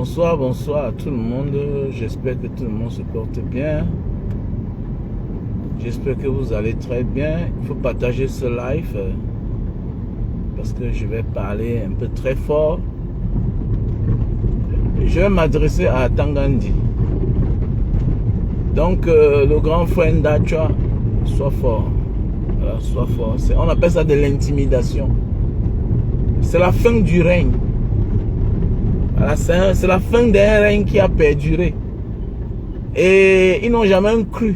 Bonsoir, bonsoir à tout le monde. J'espère que tout le monde se porte bien. J'espère que vous allez très bien. Il faut partager ce live parce que je vais parler un peu très fort. Je vais m'adresser à Tangandi. Donc, le grand frère Ndachwa, sois fort. Voilà, sois fort. On appelle ça de l'intimidation. C'est la fin du règne. Voilà, c'est la fin d'un règne qui a perduré. Et ils n'ont jamais cru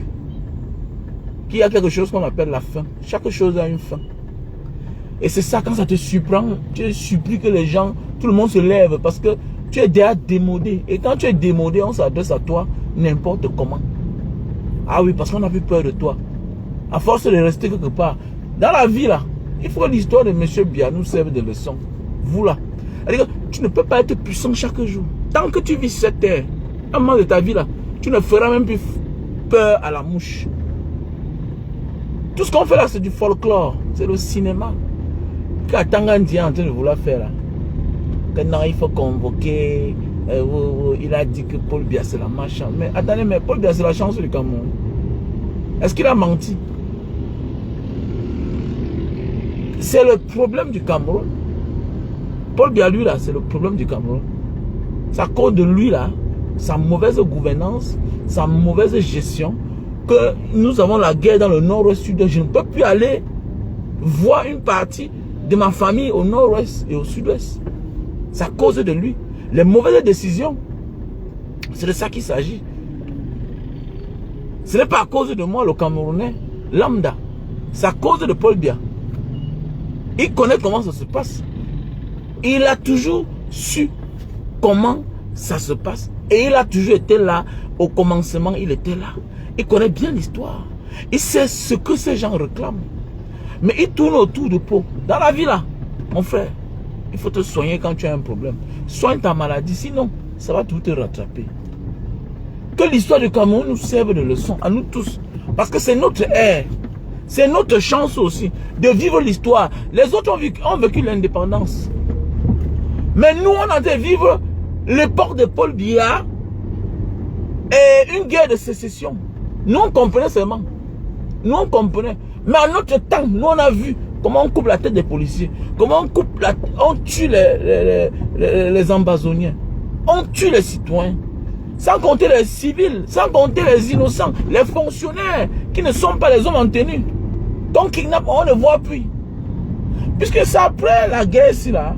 qu'il y a quelque chose qu'on appelle la fin. Chaque chose a une fin. Et c'est ça, quand ça te surprend, tu supplies que les gens, tout le monde se lève parce que tu es déjà démodé. Et quand tu es démodé, on s'adresse à toi n'importe comment. Ah oui, parce qu'on a plus peur de toi. À force de rester quelque part. Dans la vie là, il faut que l'histoire de M. Biya nous serve de leçon. Vous là. C'est-à-dire que tu ne peux pas être puissant chaque jour. Tant que tu vis sur cette terre, un moment de ta vie là, tu ne feras même plus peur à la mouche. Tout ce qu'on fait là, c'est du folklore. C'est le cinéma. Qu'Atangandi est en train de vouloir faire là. Que non, il faut convoquer. Il a dit que Paul Biya c'est la machin. Mais attendez, mais Paul Biya c'est la chance du Cameroun. Est-ce qu'il a menti? C'est le problème du Cameroun. Paul Biya, lui, là, c'est le problème du Cameroun. C'est à cause de lui, là, sa mauvaise gouvernance, sa mauvaise gestion, que nous avons la guerre dans le nord-ouest, sud-ouest. Je ne peux plus aller voir une partie de ma famille au nord-ouest et au sud-ouest. C'est à cause de lui. Les mauvaises décisions, c'est de ça qu'il s'agit. Ce n'est pas à cause de moi, le Camerounais, lambda. C'est à cause de Paul Biya. Il connaît comment ça se passe. Il a toujours su comment ça se passe. Et il a toujours été là. Au commencement, il était là. Il connaît bien l'histoire. Il sait ce que ces gens réclament. Mais il tourne autour de Pau. Dans la vie là, mon frère, il faut te soigner quand tu as un problème. Soigne ta maladie, sinon, ça va tout te rattraper. Que l'histoire du Cameroun nous serve de leçon, à nous tous. Parce que c'est notre ère. C'est notre chance aussi de vivre l'histoire. Les autres ont vécu l'indépendance. Mais nous, on a dû vivre l'époque de Paul Biya et une guerre de sécession. Nous, on comprenait seulement. Nous, on comprenait. Mais à notre temps, nous, on a vu comment on coupe la tête des policiers. Comment on tue les ambazoniens. On tue les citoyens. Sans compter les civils, sans compter les innocents, les fonctionnaires qui ne sont pas les hommes en tenue. Donc, kidnappe, on ne voit plus. Puisque c'est après la guerre ici, là,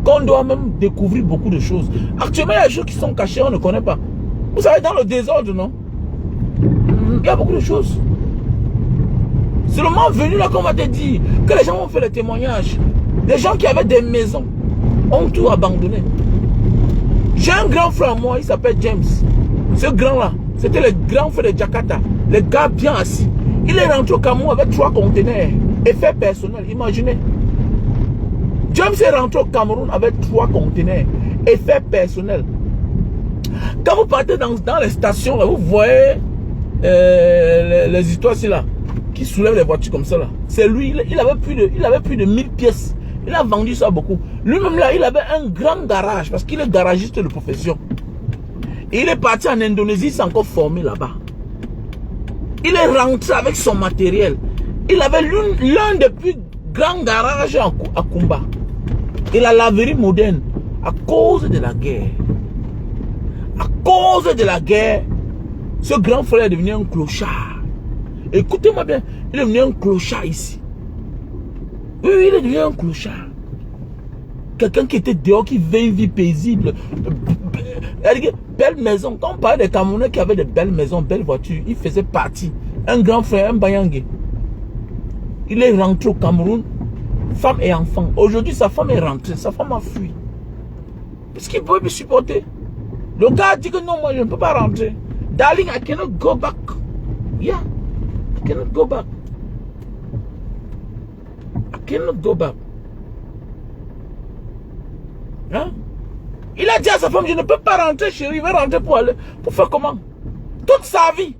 qu'on doit même découvrir beaucoup de choses. Actuellement, il y a des choses qui sont cachées, on ne connaît pas. Vous savez, dans le désordre, non? Il y a beaucoup de choses. C'est le moment venu là qu'on va te dire que les gens ont fait les témoignages. Les gens qui avaient des maisons ont tout abandonné. J'ai un grand frère, moi, il s'appelle James. Ce grand-là, c'était le grand frère de Jakarta. Le gars bien assis. Il est rentré au Cameroun avec 3 conteneurs. Effet personnel, imaginez. James est rentré au Cameroun avec 3 conteneurs. Effet personnel. Quand vous partez dans les stations, là, vous voyez les histoires ici, là, qui soulèvent les voitures comme ça, là. C'est lui, il avait plus de 1000 pièces. Il a vendu ça beaucoup. Lui-même là, il avait un grand garage parce qu'il est garagiste de profession. Et il est parti en Indonésie, il s'est encore formé là-bas. Il est rentré avec son matériel. Il avait l'un des plus grands garages à Kumba. Et la laverie moderne, à cause de la guerre. À cause de la guerre, ce grand frère est devenu un clochard. Écoutez-moi bien, il est devenu un clochard ici. Oui, il est devenu un clochard. Quelqu'un qui était dehors, qui vit une vie paisible. Belle maison. Quand on parlait des Camerounais qui avaient de belles maisons, belles voitures, il faisait partie. Un grand frère, un Bayangé. Il est rentré au Cameroun, femme et enfant. Aujourd'hui, sa femme est rentrée. Sa femme a fui. Parce qu'il ne pouvait plus supporter. Le gars a dit que non, moi, je ne peux pas rentrer. Darling, I cannot go back. Yeah. I cannot go back. I cannot go back. Hein? Il a dit à sa femme, je ne peux pas rentrer, chérie. Il va rentrer pour faire comment? Toute sa vie.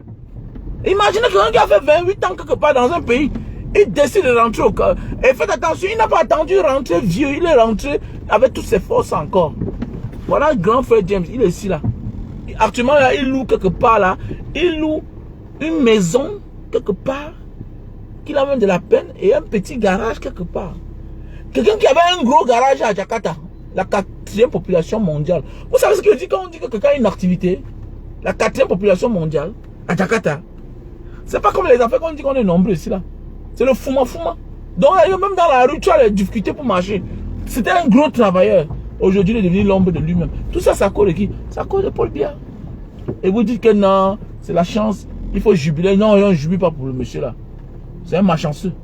Imaginez qu'un gars fait 28 ans quelque part dans un pays. Il décide de rentrer au cas. Et faites attention, il n'a pas attendu rentrer vieux. Il est rentré avec toutes ses forces encore. Voilà, grand frère James, il est ici là. Actuellement, là, il loue quelque part là. Il loue une maison quelque part. Qu'il a même de la peine. Et un petit garage quelque part. Quelqu'un qui avait un gros garage à Jakarta. La 4e population mondiale. Vous savez ce que je dis quand on dit que quelqu'un a une activité? La 4e population mondiale à Jakarta. C'est pas comme les affaires qu'on dit qu'on est nombreux ici là. C'est le fouma. Donc même dans la rue, tu as les difficultés pour marcher. C'était un gros travailleur. Aujourd'hui, il est devenu l'ombre de lui-même. Tout ça, ça cause de qui? Ça cause de Paul Biya. Et vous dites que non, c'est la chance. Il faut jubiler. Non, on ne jubile pas pour le monsieur là. C'est un malchanceux.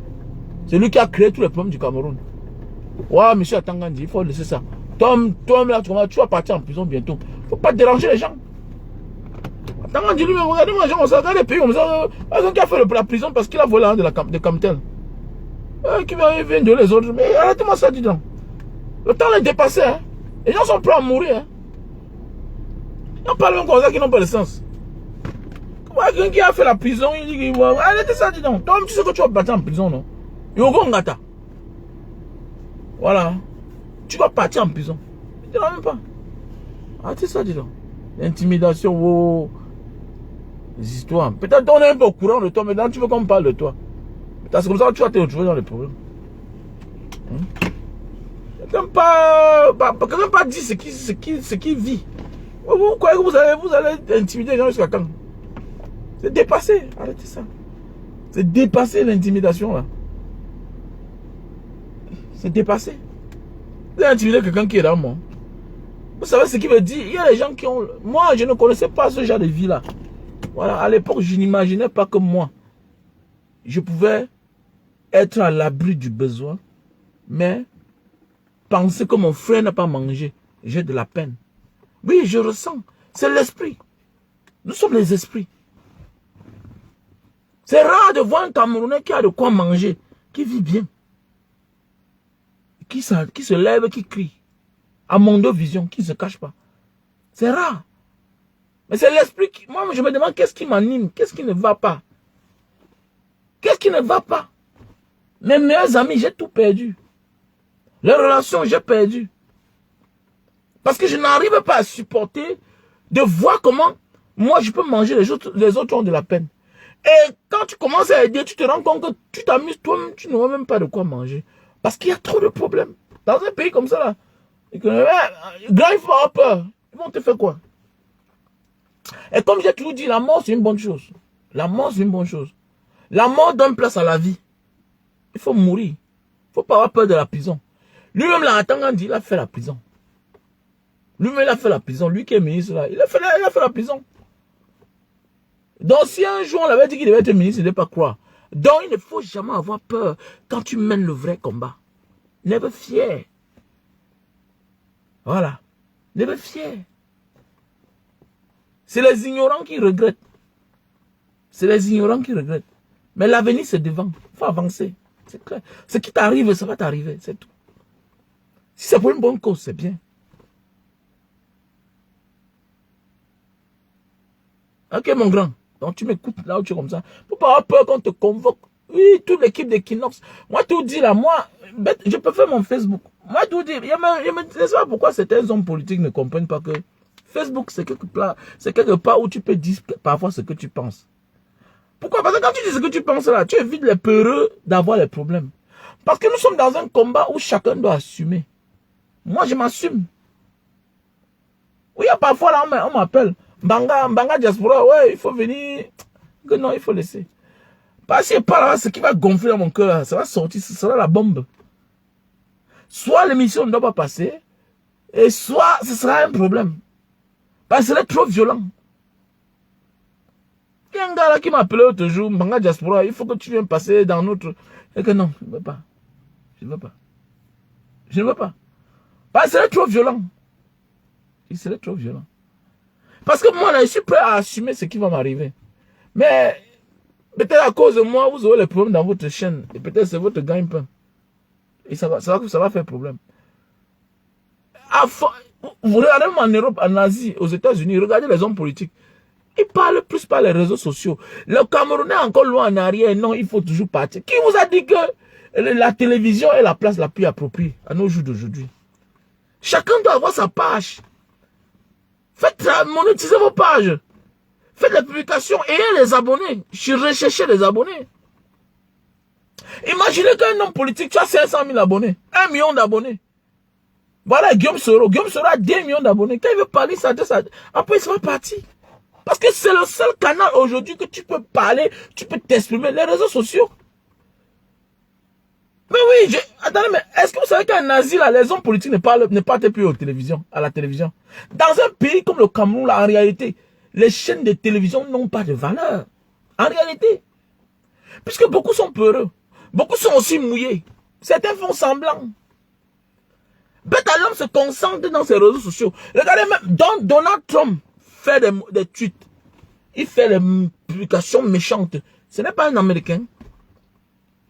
C'est lui qui a créé tous les problèmes du Cameroun. Ouais, monsieur Atangandi, il faut laisser ça. Toi, là, tu vas partir en prison bientôt. Il ne faut pas déranger les gens. Atangandi, lui, regardez-moi, regardez les pays comme ça. Ils ont qu'à faire la prison parce qu'il a volé de Camtel. Qui vient de les autres. Mais arrêtez-moi ça, dis donc. Le temps est dépassé. Hein. Les gens sont prêts à mourir. Hein. On parle même comme ça qui n'ont pas de sens. Quelqu'un qui a fait la prison, il dit qu'il va. Arrêtez ça, dis donc. Toi, tu sais que tu vas partir en prison, non? Yogo Ngata. Voilà. Tu vas partir en prison. Tu ne même pas. Arrêtez ça, dis donc. L'intimidation, oh. Les histoires. Peut-être on est un peu au courant de toi, mais maintenant tu veux qu'on parle de toi. C'est comme ça que tu vas te retrouver dans les problèmes. Quelqu'un pas dit ce qui vit. Vous croyez que vous allez intimider les gens jusqu'à quand? C'est dépassé. Arrêtez ça. C'est dépassé l'intimidation là. C'est dépassé. Vous allez intimider quelqu'un qui est là, moi. Vous savez ce qu'il veut dire? Il y a des gens qui ont... Moi, je ne connaissais pas ce genre de vie là. Voilà, à l'époque, je n'imaginais pas que moi, je pouvais être à l'abri du besoin, mais penser que mon frère n'a pas mangé, j'ai de la peine. Oui, je ressens. C'est l'esprit. Nous sommes les esprits. C'est rare de voir un Camerounais qui a de quoi manger, qui vit bien, qui se lève, qui crie, à mon deux vision, qui ne se cache pas. C'est rare. Mais c'est l'esprit qui... Moi, je me demande qu'est-ce qui m'anime, qu'est-ce qui ne va pas. Qu'est-ce qui ne va pas? Mes meilleurs amis, j'ai tout perdu. Les relations, j'ai perdu. Parce que je n'arrive pas à supporter de voir comment moi je peux manger, les autres ont de la peine. Et quand tu commences à aider, tu te rends compte que tu t'amuses toi-même, tu n'auras même pas de quoi manger. Parce qu'il y a trop de problèmes. Dans un pays comme ça, là, il faut avoir peur. Ils vont te faire quoi? Et comme j'ai toujours dit, la mort c'est une bonne chose. La mort c'est une bonne chose. La mort donne place à la vie. Il faut mourir. Il ne faut pas avoir peur de la prison. Lui-même, là, Atangandi, il a fait la prison. Lui-même, il a fait la prison. Lui qui est ministre, là, il a fait la prison. Donc, si un jour, on avait dit qu'il devait être ministre, il ne devait pas croire. Donc, il ne faut jamais avoir peur quand tu mènes le vrai combat. Never fear. Voilà. Never fear. C'est les ignorants qui regrettent. C'est les ignorants qui regrettent. Mais l'avenir, c'est devant. Il faut avancer. C'est clair. Ce qui t'arrive, ça va t'arriver. C'est tout. Si c'est pour une bonne cause, c'est bien. Ok, mon grand. Donc, tu m'écoutes là où tu es comme ça. Faut pas avoir peur qu'on te convoque. Oui, toute l'équipe de Kinox. Moi, tout dit là, moi, je peux faire mon Facebook. Moi, tout dit. Je me sais pas pourquoi certains hommes politiques ne comprennent pas que Facebook, c'est quelque part où tu peux dire parfois ce que tu penses. Pourquoi? Parce que quand tu dis ce que tu penses là, tu évites les peureux d'avoir les problèmes. Parce que nous sommes dans un combat où chacun doit assumer. Moi, je m'assume. Oui, parfois là, on m'appelle. Banga Diaspora, ouais, il faut venir. Que non, il faut laisser. Parce que par là, ce qui va gonfler dans mon cœur, ça va sortir, ce sera la bombe. Soit l'émission ne doit pas passer, et soit ce sera un problème. Parce que ce serait trop violent. Il y a un gars là qui m'a appelé l'autre jour, Banga Diaspora, il faut que tu viennes passer dans notre... Et que non, je ne veux pas. Je ne veux pas. Je ne veux pas. Parce que ce serait trop violent. Il serait trop violent. Parce que moi, là, je suis prêt à assumer ce qui va m'arriver. Mais, peut-être à cause de moi, vous aurez les problèmes dans votre chaîne. Et peut-être c'est votre gagne-pain. Et ça va faire problème. Vous regardez même en Europe, en Asie, aux États-Unis, regardez les hommes politiques. Ils parlent plus par les réseaux sociaux. Le Camerounais est encore loin en arrière. Non, il faut toujours partir. Qui vous a dit que la télévision est la place la plus appropriée à nos jours d'aujourd'hui? Chacun doit avoir sa page. Faites monétiser vos pages. Faites des publications, ayez les abonnés. Recherchez les abonnés. Imaginez qu'un homme politique, tu as 500 000 abonnés, 1 million d'abonnés. Voilà Guillaume Soro. Guillaume Soro a 2 millions d'abonnés. Quand il veut parler, ça, après il sera parti. Parce que c'est le seul canal aujourd'hui que tu peux parler, tu peux t'exprimer, les réseaux sociaux. Mais oui, attendez, mais est-ce que vous savez qu'en Asie, là, les hommes politiques ne parlent plus à la télévision. Dans un pays comme le Cameroun, là, en réalité, les chaînes de télévision n'ont pas de valeur. En réalité. Puisque beaucoup sont peureux. Beaucoup sont aussi mouillés. Certains font semblant. Bête à l'homme se concentre dans ses réseaux sociaux. Regardez même, Donald Trump fait des tweets. Il fait des publications méchantes. Ce n'est pas un Américain.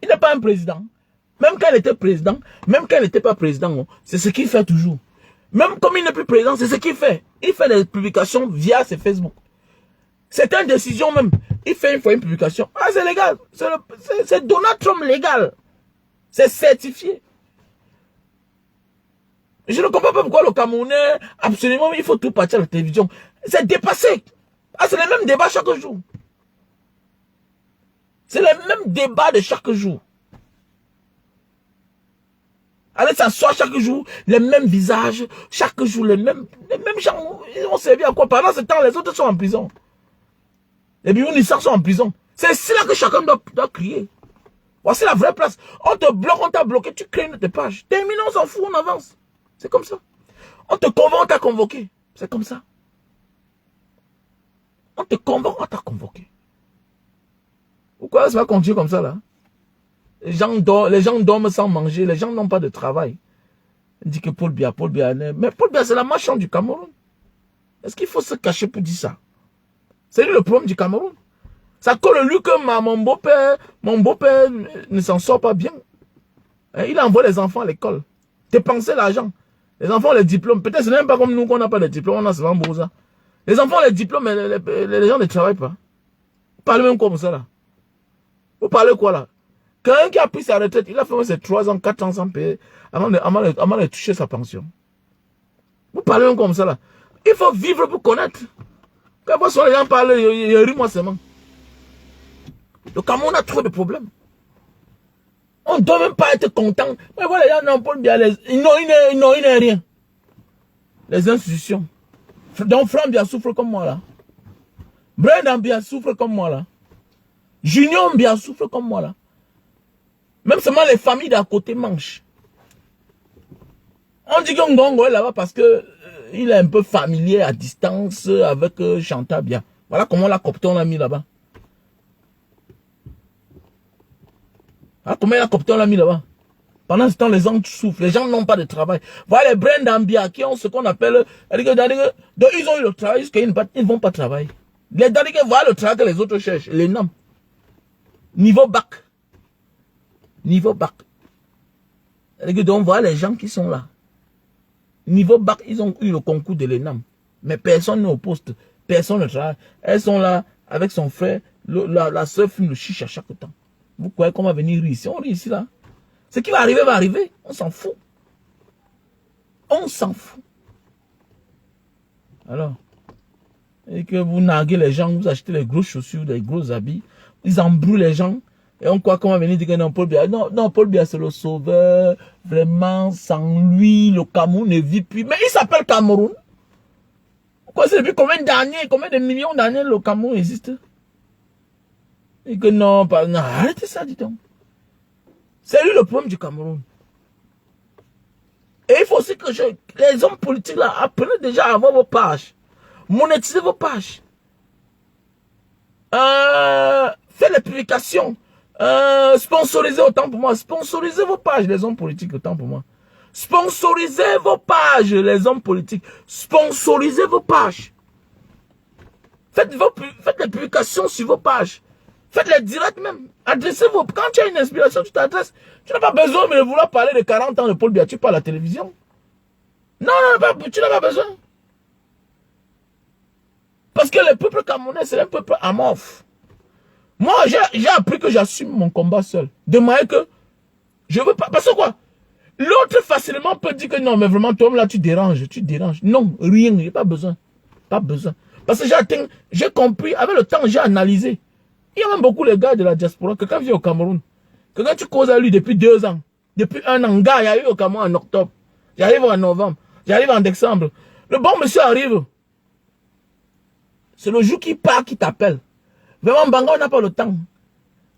Il n'est pas un président. Même quand il était président, même quand il n'était pas président, c'est ce qu'il fait toujours. Même comme il n'est plus président, c'est ce qu'il fait. Il fait des publications via ses Facebook. C'est une décision même. Il fait une fois une publication. Ah, c'est légal. C'est Donald Trump légal. C'est certifié. Je ne comprends pas pourquoi le Camerounais, absolument, il faut tout partir à la télévision. C'est dépassé. Ah, c'est le même débat chaque jour. C'est le même débat de chaque jour. Allez s'asseoir chaque jour, les mêmes visages, chaque jour, les mêmes gens, ils ont servi à quoi? Pendant ce temps, les autres sont en prison. Les biounissants sont en prison. C'est ici là que chacun doit crier. Voici la vraie place. On te bloque, on t'a bloqué, tu crées une de tes pages. Terminé, on s'en fout, on avance. C'est comme ça. On te convoque, on t'a convoqué. C'est comme ça. On te convoque, on t'a convoqué. Pourquoi ça va continuer comme ça là? Les gens dorment sans manger, les gens n'ont pas de travail. On dit que Paul Biya, mais Paul Biya c'est la marchande du Cameroun. Est-ce qu'il faut se cacher pour dire ça? C'est lui le problème du Cameroun. Ça colle lui que mon beau-père ne s'en sort pas bien. Il envoie les enfants à l'école. Dépenser l'argent. Les enfants ont les diplômes. Peut-être ce n'est même pas comme nous qu'on n'a pas de diplômes, on a souvent beau ça. Les enfants ont les diplômes, mais les gens ne travaillent pas. Vous parlez même comme ça là. Vous parlez quoi là? Quelqu'un qui a pris sa retraite, il a fait ses 3 ans, 4 ans sans payer, avant de toucher sa pension. Vous parlez même comme ça là. Il faut vivre pour connaître. Quand vous les gens parlent, ils rient moi seulement. Le Cameroun a trop de problèmes. On ne doit même pas être content. Mais voilà, les gens n'ont pas bien les... il n'est rien. Les institutions. Donc Franck Biya souffre comme moi là. Brendan Biya souffre comme moi là. Junior Biya souffre comme moi là. Même seulement les familles d'à côté mangent. On dit que Ngongo est là-bas parce que il est un peu familier à distance avec Chantal Biya. Voilà comment la copte on l'a mis là-bas. Voilà comment la copte on l'a mis là-bas. Pendant ce temps, les gens souffrent. Les gens n'ont pas de travail. Voilà les Brendan Biya qui ont ce qu'on appelle... Donc ils ont eu le travail jusqu'à ils ne vont pas travailler. Les Daligue, voilà le travail que les autres cherchent. Les noms. Niveau bac. Niveau bac. Donc voilà les gens qui sont là. Niveau bac, ils ont eu le concours de l'ENAM. Mais personne n'est au poste. Personne ne travaille. Elles sont là avec son frère. La soeur fume le chiche à chaque temps. Vous croyez qu'on va venir ici? On rit ici là. Ce qui va arriver. On s'en fout. On s'en fout. Alors, et que vous narguez les gens, vous achetez les grosses chaussures, les gros habits. Ils embrouillent les gens. Et on croit qu'on va venir dire que non, Paul Biya. Non, Paul Biya c'est le sauveur. Vraiment, sans lui, le Cameroun ne vit plus. Mais il s'appelle Cameroun. Pourquoi c'est depuis combien d'années, combien de millions d'années le Cameroun existe? Et que non, arrêtez ça, dis donc. C'est lui le problème du Cameroun. Et il faut aussi que les hommes politiques là, apprenez déjà à avoir vos pages. Monétisez vos pages. Faites les publications. Sponsorisez autant pour moi. Sponsorisez vos pages, les hommes politiques, autant pour moi. Sponsorisez vos pages, les hommes politiques. Sponsorisez vos pages. Faites les publications sur vos pages. Faites les directs même. Adressez-vous. Quand tu as une inspiration, tu t'adresses. Tu n'as pas besoin de vouloir parler de 40 ans de Paul Biya. Tu parles à la télévision. Non, tu n'as pas besoin. Parce que le peuple camerounais, c'est un peuple amorphe. Moi, j'ai appris que j'assume mon combat seul. De manière que je veux pas. Parce que quoi? L'autre facilement peut dire que non, mais vraiment, toi là, tu déranges. Non, rien, il n'y a pas besoin. Pas besoin. Parce que j'ai compris, avec le temps, j'ai analysé. Il y a même beaucoup de gars de la diaspora, quelqu'un vient au Cameroun. Quelqu'un tu causes à lui depuis 2 ans. Depuis 1 an, gars, il y a eu au Cameroun en octobre. J'arrive en novembre. J'arrive en décembre. Le bon monsieur arrive. C'est le jour qui part qui t'appelle. Vraiment, Banga, on n'a pas le temps.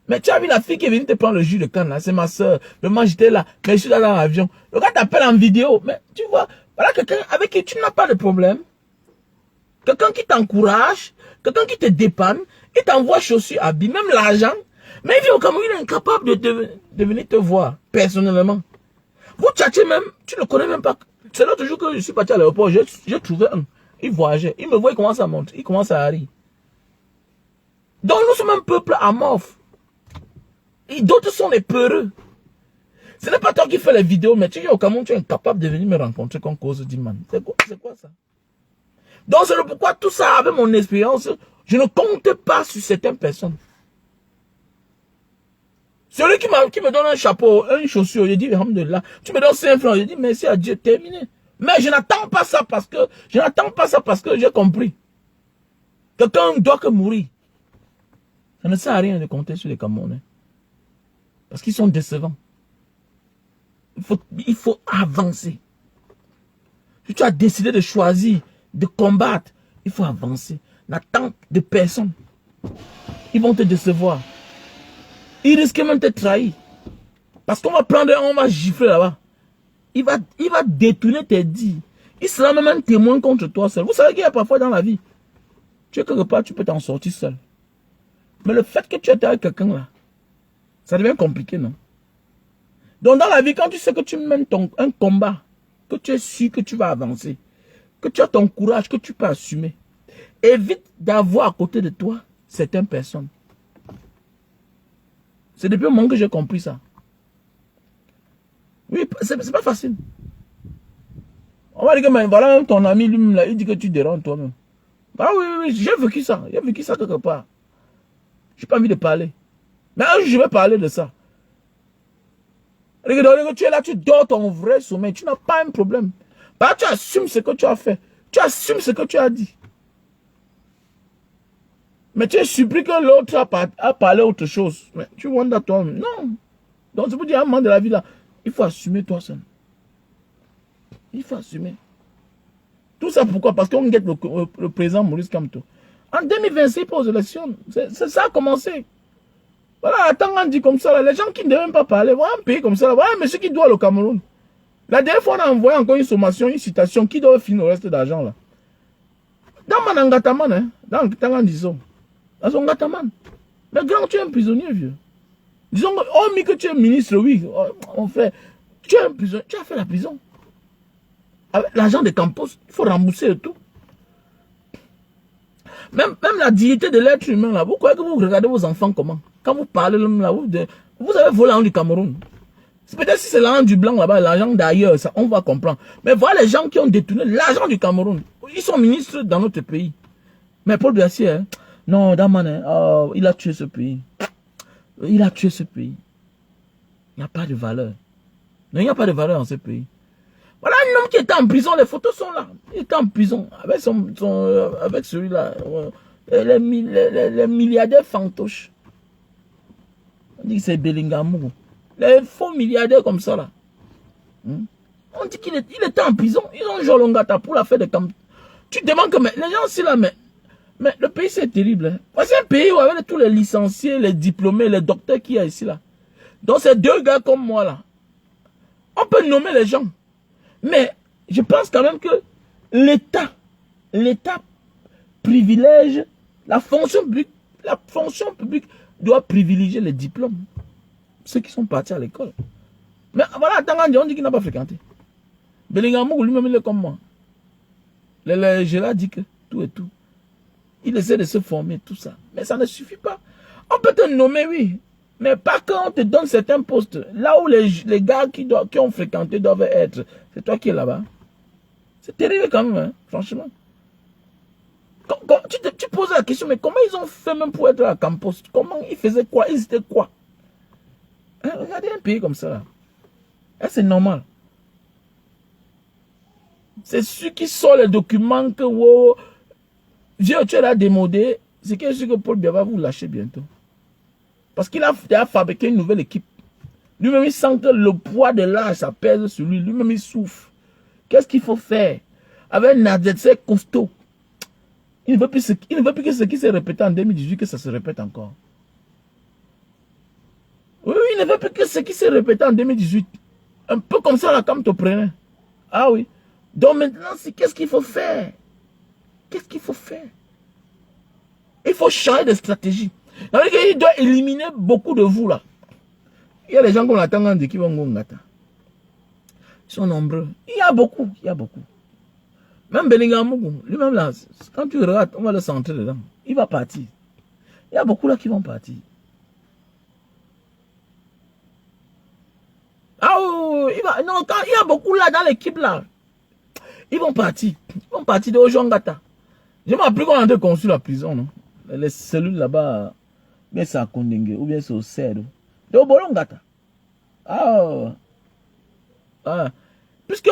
Mais tu as vu la fille qui est venue te prendre le jus de canne, là. C'est ma soeur. Vraiment, j'étais là. Mais je suis là dans l'avion. Le gars t'appelle en vidéo. Mais tu vois, voilà quelqu'un avec qui tu n'as pas de problème. Quelqu'un qui t'encourage. Quelqu'un qui te dépanne. Il t'envoie chaussures, habits, même l'argent. Mais il vient au Cameroun, il est incapable de venir te voir, personnellement. Vous tchatchez même, tu ne le connais même pas. C'est l'autre jour que je suis parti à l'aéroport, j'ai trouvé un. Il voyageait. Il me voit, il commence à monter. Il commence à rire. Donc nous sommes un peuple amorphe. Et d'autres sont les peureux. Ce n'est pas toi qui fais les vidéos, mais tu es au Cameroun, tu es incapable de venir me rencontrer comme cause d'Iman. C'est quoi ça? Donc c'est pourquoi tout ça, avec mon expérience, je ne compte pas sur certaines personnes. Celui qui me donne un chapeau, une chaussure, je dis, alhamdoulilah, tu me donnes 5 francs, je dis, merci à Dieu, terminé. Mais je n'attends pas ça parce que j'ai compris. Quelqu'un doit que mourir. Ça ne sert à rien de compter sur les Camerounais. Parce qu'ils sont décevants. Il faut avancer. Si tu as décidé de choisir, de combattre, il faut avancer. N'attends de personne. Ils vont te décevoir. Ils risquent même de te trahir. Parce qu'on va gifler là-bas. Il va détourner tes dits. Il sera même un témoin contre toi seul. Vous savez qu'il y a parfois dans la vie, tu es quelque part, tu peux t'en sortir seul. Mais le fait que tu es avec quelqu'un là, ça devient compliqué, non? Donc dans la vie, quand tu sais que tu mènes un combat, que tu es sûr que tu vas avancer, que tu as ton courage, que tu peux assumer, évite d'avoir à côté de toi certaines personnes. C'est depuis le moment que j'ai compris ça. Oui, c'est pas facile. On va dire que voilà, même ton ami, lui, il dit que tu déranges toi-même. Ah oui, j'ai vécu ça. J'ai vécu ça quelque part. Je n'ai pas envie de parler. Mais un jour, je vais parler de ça. Regarde, tu es là, tu dors ton vrai sommeil. Tu n'as pas un problème. Bah, tu assumes ce que tu as fait. Tu assumes ce que tu as dit. Mais tu es surpris que l'autre a parlé autre chose. Mais tu wonders toi-même. Non. Donc, c'est pour dire, à un moment de la vie, là, il faut assumer toi seul. Il faut assumer. Tout ça pourquoi? Parce qu'on guette le président Maurice Kamto. En 2026, pour les élections, ça a commencé. Voilà, attends, on dit comme ça, là, les gens qui ne devaient même pas parler, voilà un pays comme ça, là, voilà un monsieur qui doit le Cameroun. La dernière fois, on a envoyé encore une sommation, une citation, qui doit finir le reste d'argent, là. Dans mon engataman, hein, dans disons, dans son engataman. Mais grand, tu es un prisonnier, vieux. Disons, hormis que tu es ministre, oui, on fait, tu es un prisonnier, tu as fait la prison. Avec l'argent de Campos, il faut rembourser et tout. Même la dignité de l'être humain, là, vous croyez que vous regardez vos enfants comment? Quand vous parlez, là, vous avez volé l'argent du Cameroun. Peut-être si c'est l'argent du blanc là-bas, l'argent d'ailleurs, ça, on va comprendre. Mais voilà les gens qui ont détourné l'argent du Cameroun. Ils sont ministres dans notre pays. Mais Paul Biassier, hein, non, Daman, oh, il a tué ce pays. Il a tué ce pays. Il n'y a pas de valeur. Non, il n'y a pas de valeur dans ce pays. Voilà un homme qui était en prison, les photos sont là. Il était en prison avec avec celui-là. Les milliardaires fantoches. On dit que c'est Bellingham. Les faux milliardaires comme ça là. On dit qu'il était en prison. Ils ont joué Longata pour la fête de camp. Tu te demandes que les gens aussi là, mais le pays c'est terrible. Hein. C'est un pays où avec tous les licenciés, les diplômés, les docteurs qu'il y a ici là. Donc c'est 2 gars comme moi là. On peut nommer les gens. Mais je pense quand même que l'État privilège la fonction publique. La fonction publique doit privilégier les diplômes. Ceux qui sont partis à l'école. Mais voilà, attends, on dit qu'il n'a pas fréquenté. Bellingham, lui-même, il est comme moi. Je l'ai dit que tout et tout. Il essaie de se former, tout ça. Mais ça ne suffit pas. On peut te nommer, oui. Mais pas quand on te donne certains postes. Là où les gars qui ont fréquenté doivent être. C'est toi qui es là-bas. C'est terrible quand même, hein, franchement. Tu poses la question, mais comment ils ont fait même pour être à Campos? Comment ils faisaient quoi? Ils étaient quoi? Hein, regardez un pays comme ça. Là. Hein, c'est normal. C'est ceux qui sortent les documents que wow, Vieux, tu es là démodé. C'est que je sais que Paul Biya va vous lâcher bientôt. Parce qu'il a déjà fabriqué une nouvelle équipe. Lui-même, il sent que le poids de l'âge, ça pèse sur lui. Lui-même, il souffre. Qu'est-ce qu'il faut faire? Avec Nadia, c'est costaud. Il ne veut plus que ce qui s'est répété en 2018, que ça se répète encore. Oui, il ne veut plus que ce qui s'est répété en 2018. Un peu comme ça, là, comme tu prenais. Ah oui. Donc maintenant, qu'est-ce qu'il faut faire? Qu'est-ce qu'il faut faire? Il faut changer de stratégie. Il doit éliminer beaucoup de vous, là. Il y a des gens qu'on attend qui vont gongata. Ils sont nombreux. Il y a beaucoup. Même Beningamougou, lui-même là, quand tu regardes, on va le centrer dedans. Il va partir. Il y a beaucoup là qui vont partir. Ah oui, il y a beaucoup là dans l'équipe là. Ils vont partir. Ils vont partir de Ojongata. Je m'ai appris qu'on a construit la prison, non? Les cellules là-bas, bien c'est à Kondenge, ou bien c'est au Cerdo. De Obolongata. Puisque,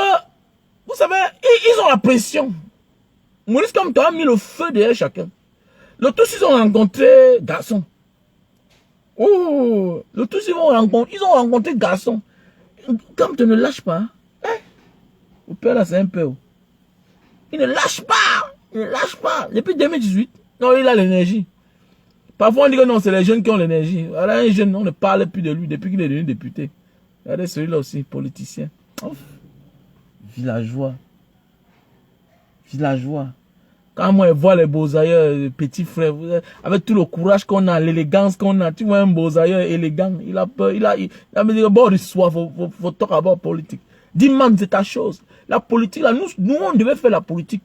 vous savez, ils ont la pression. Maurice comme toi a mis le feu derrière chacun. Le tous, ils ont rencontré garçon. Oh, le tous, ils ont rencontré garçon. Comme tu ne lâches pas, hein? Le père là, c'est un peu. Il ne lâche pas. Il ne lâche pas. Depuis 2018, non, il a l'énergie. Parfois, on dit que non, c'est les jeunes qui ont l'énergie. Alors, un jeune, on ne parle plus de lui depuis qu'il est devenu député. Regardez celui-là aussi, politicien. Oh. Villageois. Quand moi, je vois les beaux ailleurs, les petits frères, avec tout le courage qu'on a, l'élégance qu'on a, tu vois un beau ailleurs élégant, il a peur, il a dit, bon, il faut talk about politique. Dis-moi, c'est ta chose. La politique, là, nous, on devait faire la politique.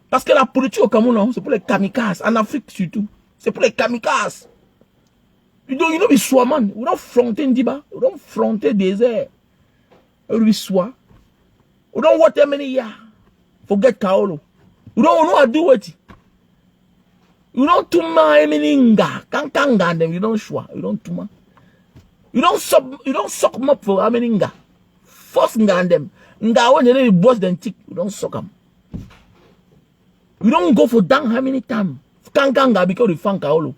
Parce que la politique au Cameroun, c'est pour les kamikazes. En Afrique surtout. C'est pour les kamikazes. You know, be swaman. We don't fronter Ndiba. We don't fronter désert. We swa. We don't want many years. Forget Kaolo. We don't know how to do it. We don't tuma many nga. Kankanga them. You don't shwa. You don't tuma. You don't suck them up for how many nga. Force nga them. Nga when they boss them tick. You don't suck them. We don't go for down how many times? Kankanga because we fan Kaolo.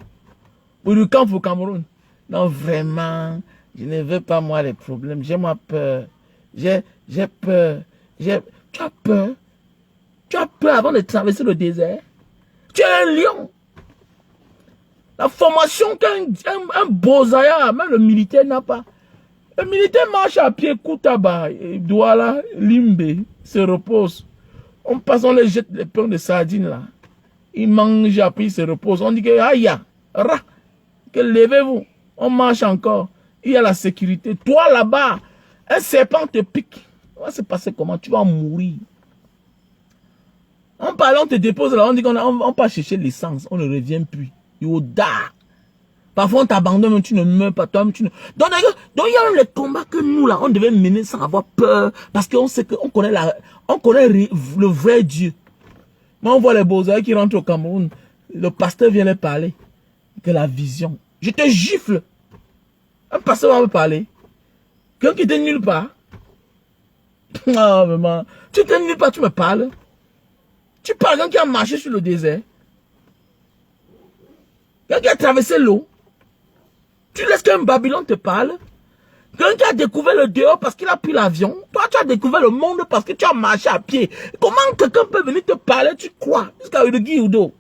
We do come for Cameroun. Non, vraiment, je ne veux pas moi les problèmes. J'ai ma peur. J'ai peur. Tu as peur? Tu as peur avant de traverser le désert? Tu es un lion. La formation qu'un bozaya, même le militaire n'a pas. Le militaire marche à pied, Koutaba, Douala, Limbe, se repose. On passe, on les jette les pains de sardines là. Ils mangent, après ils se reposent. On dit que aïe, ra, que levez-vous. On marche encore. Il y a la sécurité. Toi là-bas, un serpent te pique. Ça va se passer comment? Tu vas mourir. En parlant, on te dépose là, on dit qu'on part chercher l'essence. On ne revient plus. Yoda. Parfois on t'abandonne, mais tu ne meurs pas. Toi, tu ne... Donc il y a les combats que nous là, on devait mener sans avoir peur. Parce qu'on sait qu'on connaît le vrai Dieu. Mais on voit les beaux-arts qui rentrent au Cameroun. Le pasteur vient leur parler de la vision. Je te gifle. Un pasteur va me parler. Quelqu'un qui était nulle part. Ah, maman. Tu étais nulle part, tu me parles. Tu parles quelqu'un qui a marché sur le désert. Quelqu'un qui a traversé l'eau. Tu laisses qu'un Babylone te parle. Quelqu'un qui a découvert le dehors parce qu'il a pris l'avion. Toi, tu as découvert le monde parce que tu as marché à pied. Comment quelqu'un peut venir te parler, tu crois? Jusqu'à Uruguido.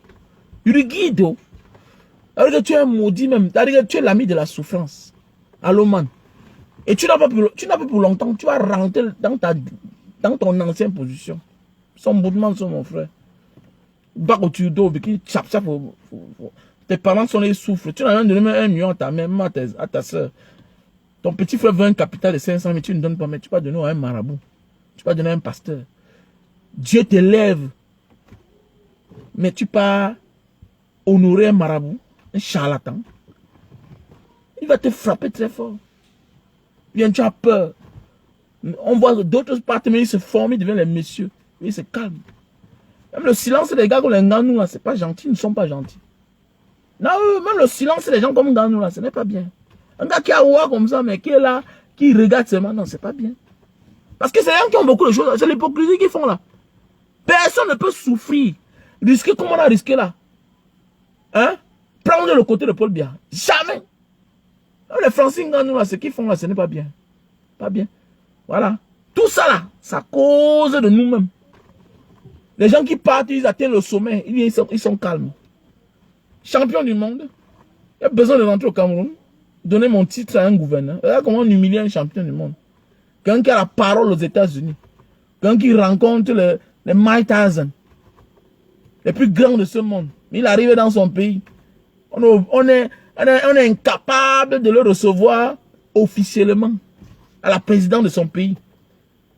Alors que tu es un maudit même. C'est-à-dire que tu es l'ami de la souffrance. Allô, man. Et tu n'as pas pour longtemps. Tu vas rentrer dans ton ancienne position. Son mouvement, son mon frère. Tes parents sont les souffrent. Tu n'as rien donné 1 million à ta mère, à ta soeur. Ton petit frère veut un capital de 500 000, tu ne donnes pas, mais tu vas donner à un marabout. Tu vas donner à un pasteur. Dieu t'élève. Mais tu vas honorer un marabout, un charlatan. Il va te frapper très fort. Bien, tu as peur. On voit d'autres partenaires, ils se forment, ils deviennent les messieurs. Ils se calment. Même le silence des gars comme les Nganou, là, c'est pas gentil, ils ne sont pas gentils. Non, même le silence des gens comme Nganou, là, ce n'est pas bien. Un gars qui a ouah comme ça, mais qui est là, qui regarde seulement, non, c'est pas bien. Parce que c'est les gens qui ont beaucoup de choses, c'est l'hypocrisie qu'ils font là. Personne ne peut souffrir. Risquer comme on a risqué là. Hein? Prendre le côté de Paul Biya. Jamais. Les Français, nous, là, ce qu'ils font là, ce n'est pas bien. Pas bien. Voilà. Tout ça là, ça cause de nous-mêmes. Les gens qui partent, ils atteignent le sommet, ils sont calmes. Champion du monde, il y a besoin de rentrer au Cameroun, donner mon titre à un gouverneur. Regarde comment on humilie un champion du monde. Quelqu'un qui a la parole aux États-Unis. Quelqu'un qui rencontre les Mike Tyson, les plus grands de ce monde. Il arrive dans son pays. On est incapable de le recevoir officiellement à la présidence de son pays.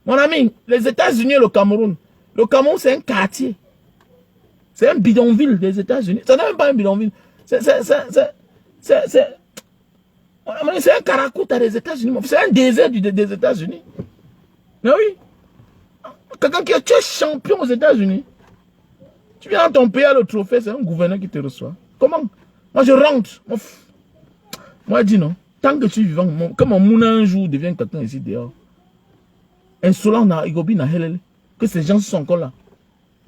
Mon ami, les États-Unis et le Cameroun, c'est un quartier. C'est un bidonville des États-Unis. Ça n'est même pas un bidonville. C'est un Karakuta des États-Unis. C'est un désert des États-Unis. Mais oui. Quelqu'un qui est champion aux États-Unis. Tu viens dans ton pays à le trophée, c'est un gouverneur qui te reçoit. Comment? Moi je rentre. Moi je dis non. Tant que tu es vivant, comme mon mouna un jour devient quelqu'un ici dehors. Insolent, que ces gens sont encore là.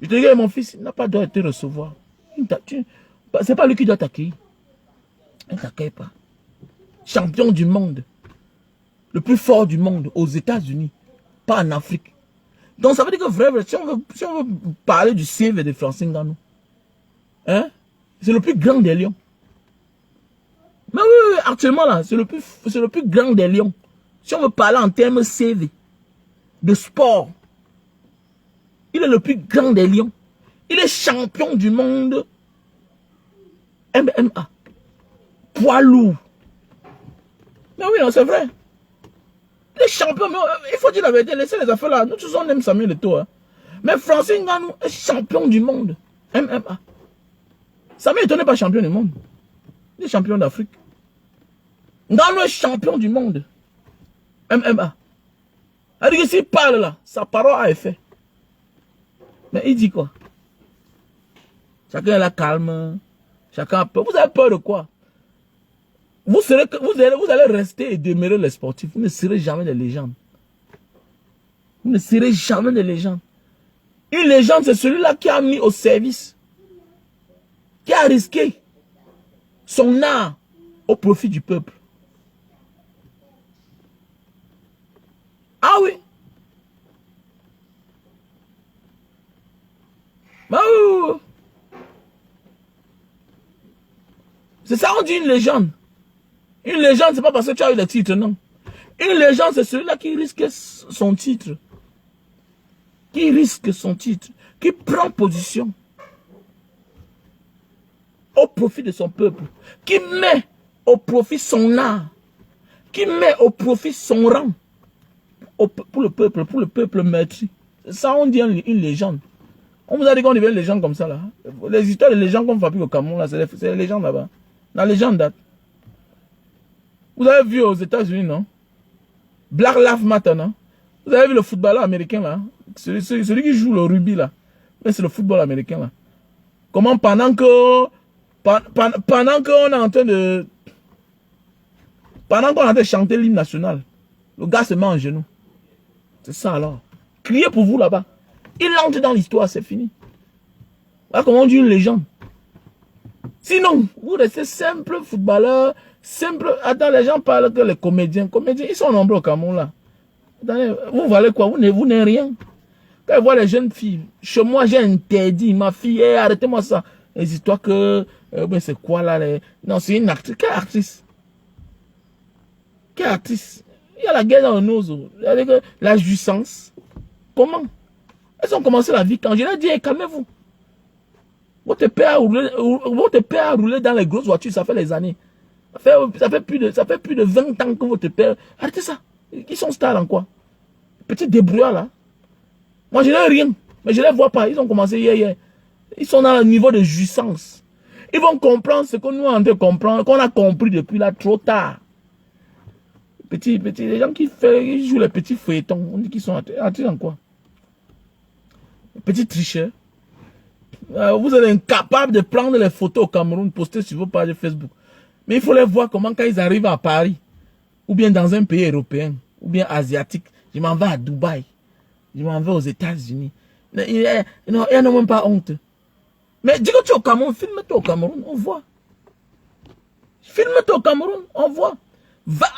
Je te dis, mon fils, il n'a pas droit de te recevoir. C'est pas lui qui doit t'accueillir. Il ne t'accueille pas. Champion du monde. Le plus fort du monde aux États-Unis. Pas en Afrique. Donc ça veut dire que vrai, si on veut parler du CV de Francine Ngannou, hein, c'est le plus grand des lions. Mais oui, actuellement là, c'est le plus grand des lions. Si on veut parler en termes CV, de sport, il est le plus grand des lions. Il est champion du monde MMA. Poids lourd. Mais oui, c'est vrai. Il est champion, mais il faut dire la vérité, laissez les affaires là. Nous tous on aime Samuel Eto'o. Hein. Mais Francine Ngannou est champion du monde MMA. Samuel Eto'o n'est pas champion du monde. Il est champion d'Afrique. Ngannou est champion du monde MMA. C'est-à-dire que s'il parle là, sa parole a effet. Mais il dit quoi? Chacun est là calme. Chacun a peur. Vous avez peur de quoi? Vous allez rester et demeurer les sportifs. Vous ne serez jamais des légendes. Vous ne serez jamais des légendes. Une légende, c'est celui-là qui a mis au service, qui a risqué son art au profit du peuple. Ah oui. Bah oui. C'est ça on dit une légende. Une légende, c'est pas parce que tu as eu le titre, non. Une légende, c'est celui-là qui risque son titre. Qui risque son titre. Qui prend position. Au profit de son peuple. Qui met au profit son art. Qui met au profit son rang. Pour le peuple meurtri. Ça, on dit une légende. On vous a dit qu'on devient une légende comme ça, là. Les histoires de légendes qu'on fabrique au Cameroun, là, c'est les légendes là-bas. La légende date. Vous avez vu aux États-Unis, non? Black Lives Matter, non? Vous avez vu le footballeur américain, là? Celui qui joue le rugby, là. Mais c'est le football américain, là. Comment pendant qu'on est en train de... Pendant qu'on est en train de chanter l'hymne national, le gars se met en genoux. C'est ça, alors. Criez pour vous, là-bas. Il entre dans l'histoire, c'est fini. Voilà comment on dit une légende. Sinon, vous restez simple footballeur, simple... Attends, les gens parlent que les comédiens, ils sont nombreux au Cameroun, là. Attendez, vous valez quoi? Vous n'êtes rien. Quand je vois les jeunes filles, chez moi, j'ai interdit, ma fille, hey, arrêtez-moi ça. Les histoires que... c'est quoi, là? Non, c'est une actrice. Quelle actrice? Quelle actrice? Il y a la guerre dans le nose. La jouissance. Comment? Elles ont commencé la vie quand je leur ai dit, hey, calmez-vous. Votre père a roulé dans les grosses voitures, ça fait des années. Ça fait plus de 20 ans que votre père... Arrêtez ça. Ils sont stars en quoi? Petit débrouillard là. Moi je n'ai rien. Mais je ne les vois pas. Ils ont commencé hier. Ils sont dans le niveau de jouissance. Ils vont comprendre ce que nous on de comprendre, qu'on a compris depuis là trop tard. Les gens qui jouent les petits feuilletons, on dit qu'ils sont attirés en quoi? Les petits tricheurs. Vous êtes incapable de prendre les photos au Cameroun, poster sur vos pages Facebook. Mais il faut les voir comment quand ils arrivent à Paris, ou bien dans un pays européen, ou bien asiatique. Je m'en vais à Dubaï. Je m'en vais aux États-Unis. Ils n'ont même pas honte. Mais dis que tu es au Cameroun, filme-toi au Cameroun, on voit. Filme-toi au Cameroun, on voit.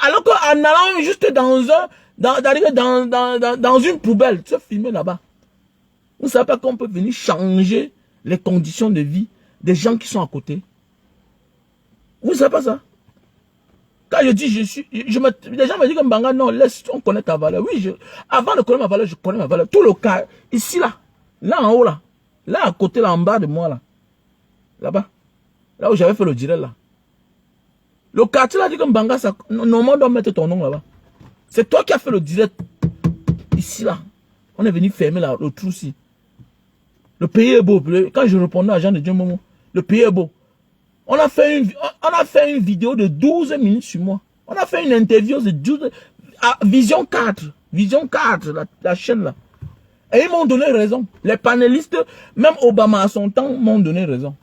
Alors qu'en allant juste dans une poubelle, tu vas filmer là-bas. Vous ne savez pas qu'on peut venir changer les conditions de vie des gens qui sont à côté. Vous ne savez pas ça? Quand je dis les gens me disent que Mbanga, non, laisse, on connaît ta valeur. Oui, avant de connaître ma valeur, je connais ma valeur. Tout le cas, ici, là en haut, là à côté, là en bas de moi, là-bas, là où j'avais fait le direct, là. Le quartier là dit que Mbanga, normalement, on doit mettre ton nom là-bas. C'est toi qui as fait le direct. Ici, là. On est venu fermer là, le trou ici. Le pays est beau. Quand je répondais à Jean de Dieu Momo, le pays est beau. On a fait une vidéo de 12 minutes sur moi. On a fait une interview de 12 Vision 4. Vision 4, la chaîne là. Et ils m'ont donné raison. Les panélistes, même Obama à son temps, m'ont donné raison.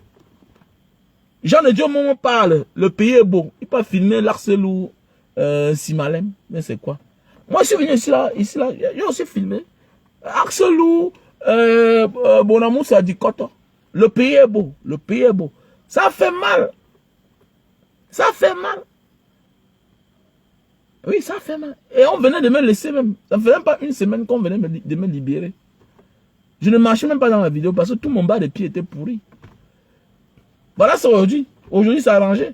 Jean de Dieu Momo parle, le pays est beau. Il peut filmer l'Arcelou Simalem. Mais c'est quoi? Moi je suis venu ici là, j'ai aussi filmé. Arcelou, Bonamou, ça dit Koto. Le pays est beau, le pays est beau. Ça fait mal. Ça fait mal. Oui, ça fait mal. Et on venait de me laisser même. Ça ne fait même pas une semaine qu'on venait de me libérer. Je ne marchais même pas dans la vidéo parce que tout mon bas de pied était pourri. Voilà, c'est aujourd'hui. Aujourd'hui, ça a arrangé.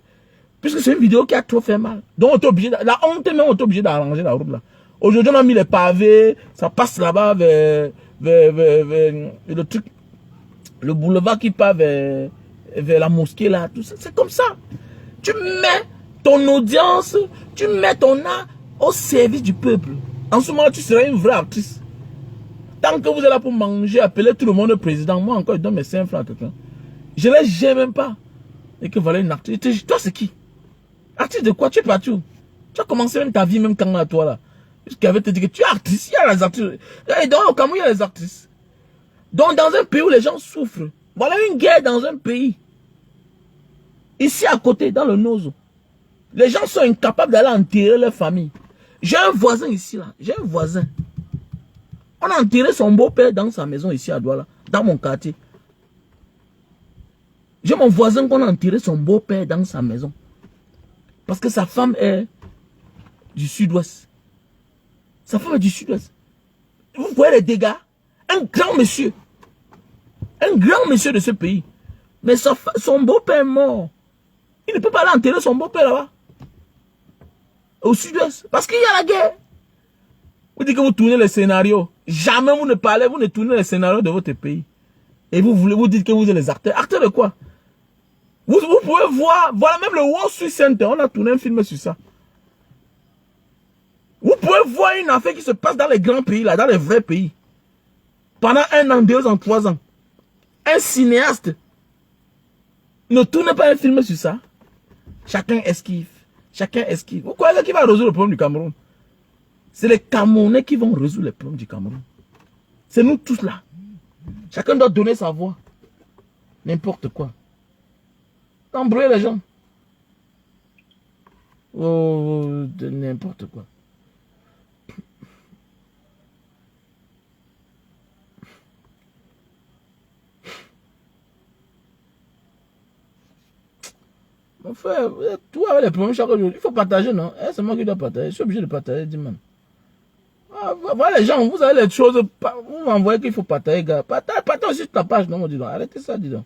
Puisque c'est une vidéo qui a trop fait mal. Donc, on est obligé, la honte même, on est obligé d'arranger la route là. Aujourd'hui, on a mis les pavés. Ça passe là-bas vers le truc. Le boulevard qui part vers la mosquée là, tout ça. C'est comme ça. Tu mets ton audience, tu mets ton art au service du peuple. En ce moment, tu seras une vraie actrice. Tant que vous êtes là pour manger, appeler tout le monde président, moi encore, je donne mes 5 francs à quelqu'un. Je ne les gère même pas. Et que voilà une actrice. Toi, c'est qui? Actrice de quoi? Tu es parti où? Tu as commencé même ta vie, même quand à toi là. Jusqu'à te dire que tu es actrice, il y a les actrices. Et donc, au Cameroun, il y a les actrices. Donc, dans un pays où les gens souffrent, voilà une guerre dans un pays. Ici à côté, dans le Nozo, les gens sont incapables d'aller enterrer leur famille. J'ai un voisin ici, là. J'ai un voisin. On a enterré son beau-père dans sa maison ici à Douala, dans mon quartier. J'ai mon voisin qu'on a enterré son beau-père dans sa maison. Parce que sa femme est du sud-ouest. Sa femme est du sud-ouest. Vous voyez les dégâts? Un grand monsieur de ce pays. Mais son beau-père est mort. Il ne peut pas aller enterrer son beau-père là-bas. Au sud-ouest. Parce qu'il y a la guerre. Vous dites que vous tournez les scénarios. Jamais vous ne parlez, vous ne tournez les scénarios de votre pays. Et vous dites que vous êtes les acteurs. Acteurs de quoi? Vous pouvez voir, voilà même le Wall Street Center, on a tourné un film sur ça. Vous pouvez voir une affaire qui se passe dans les grands pays, là, dans les vrais pays. Pendant 1 an, 2 ans, 3 ans. Un cinéaste ne tourne pas un film sur ça. Chacun esquive. Chacun esquive. Vous croyez qui va résoudre le problème du Cameroun? C'est les Camerounais qui vont résoudre les problèmes du Cameroun. C'est nous tous là. Chacun doit donner sa voix. N'importe quoi. Embrouiller les gens. Oh, de n'importe quoi. Mon frère, tout avec les problèmes chaque jour. Il faut partager, non? C'est moi qui dois partager. Je suis obligé de partager, dis-moi. Voilà les gens, vous avez les choses. Vous m'envoyez qu'il faut partager, gars. Partage sur ta page, non? Dis donc. Arrêtez ça, dis donc.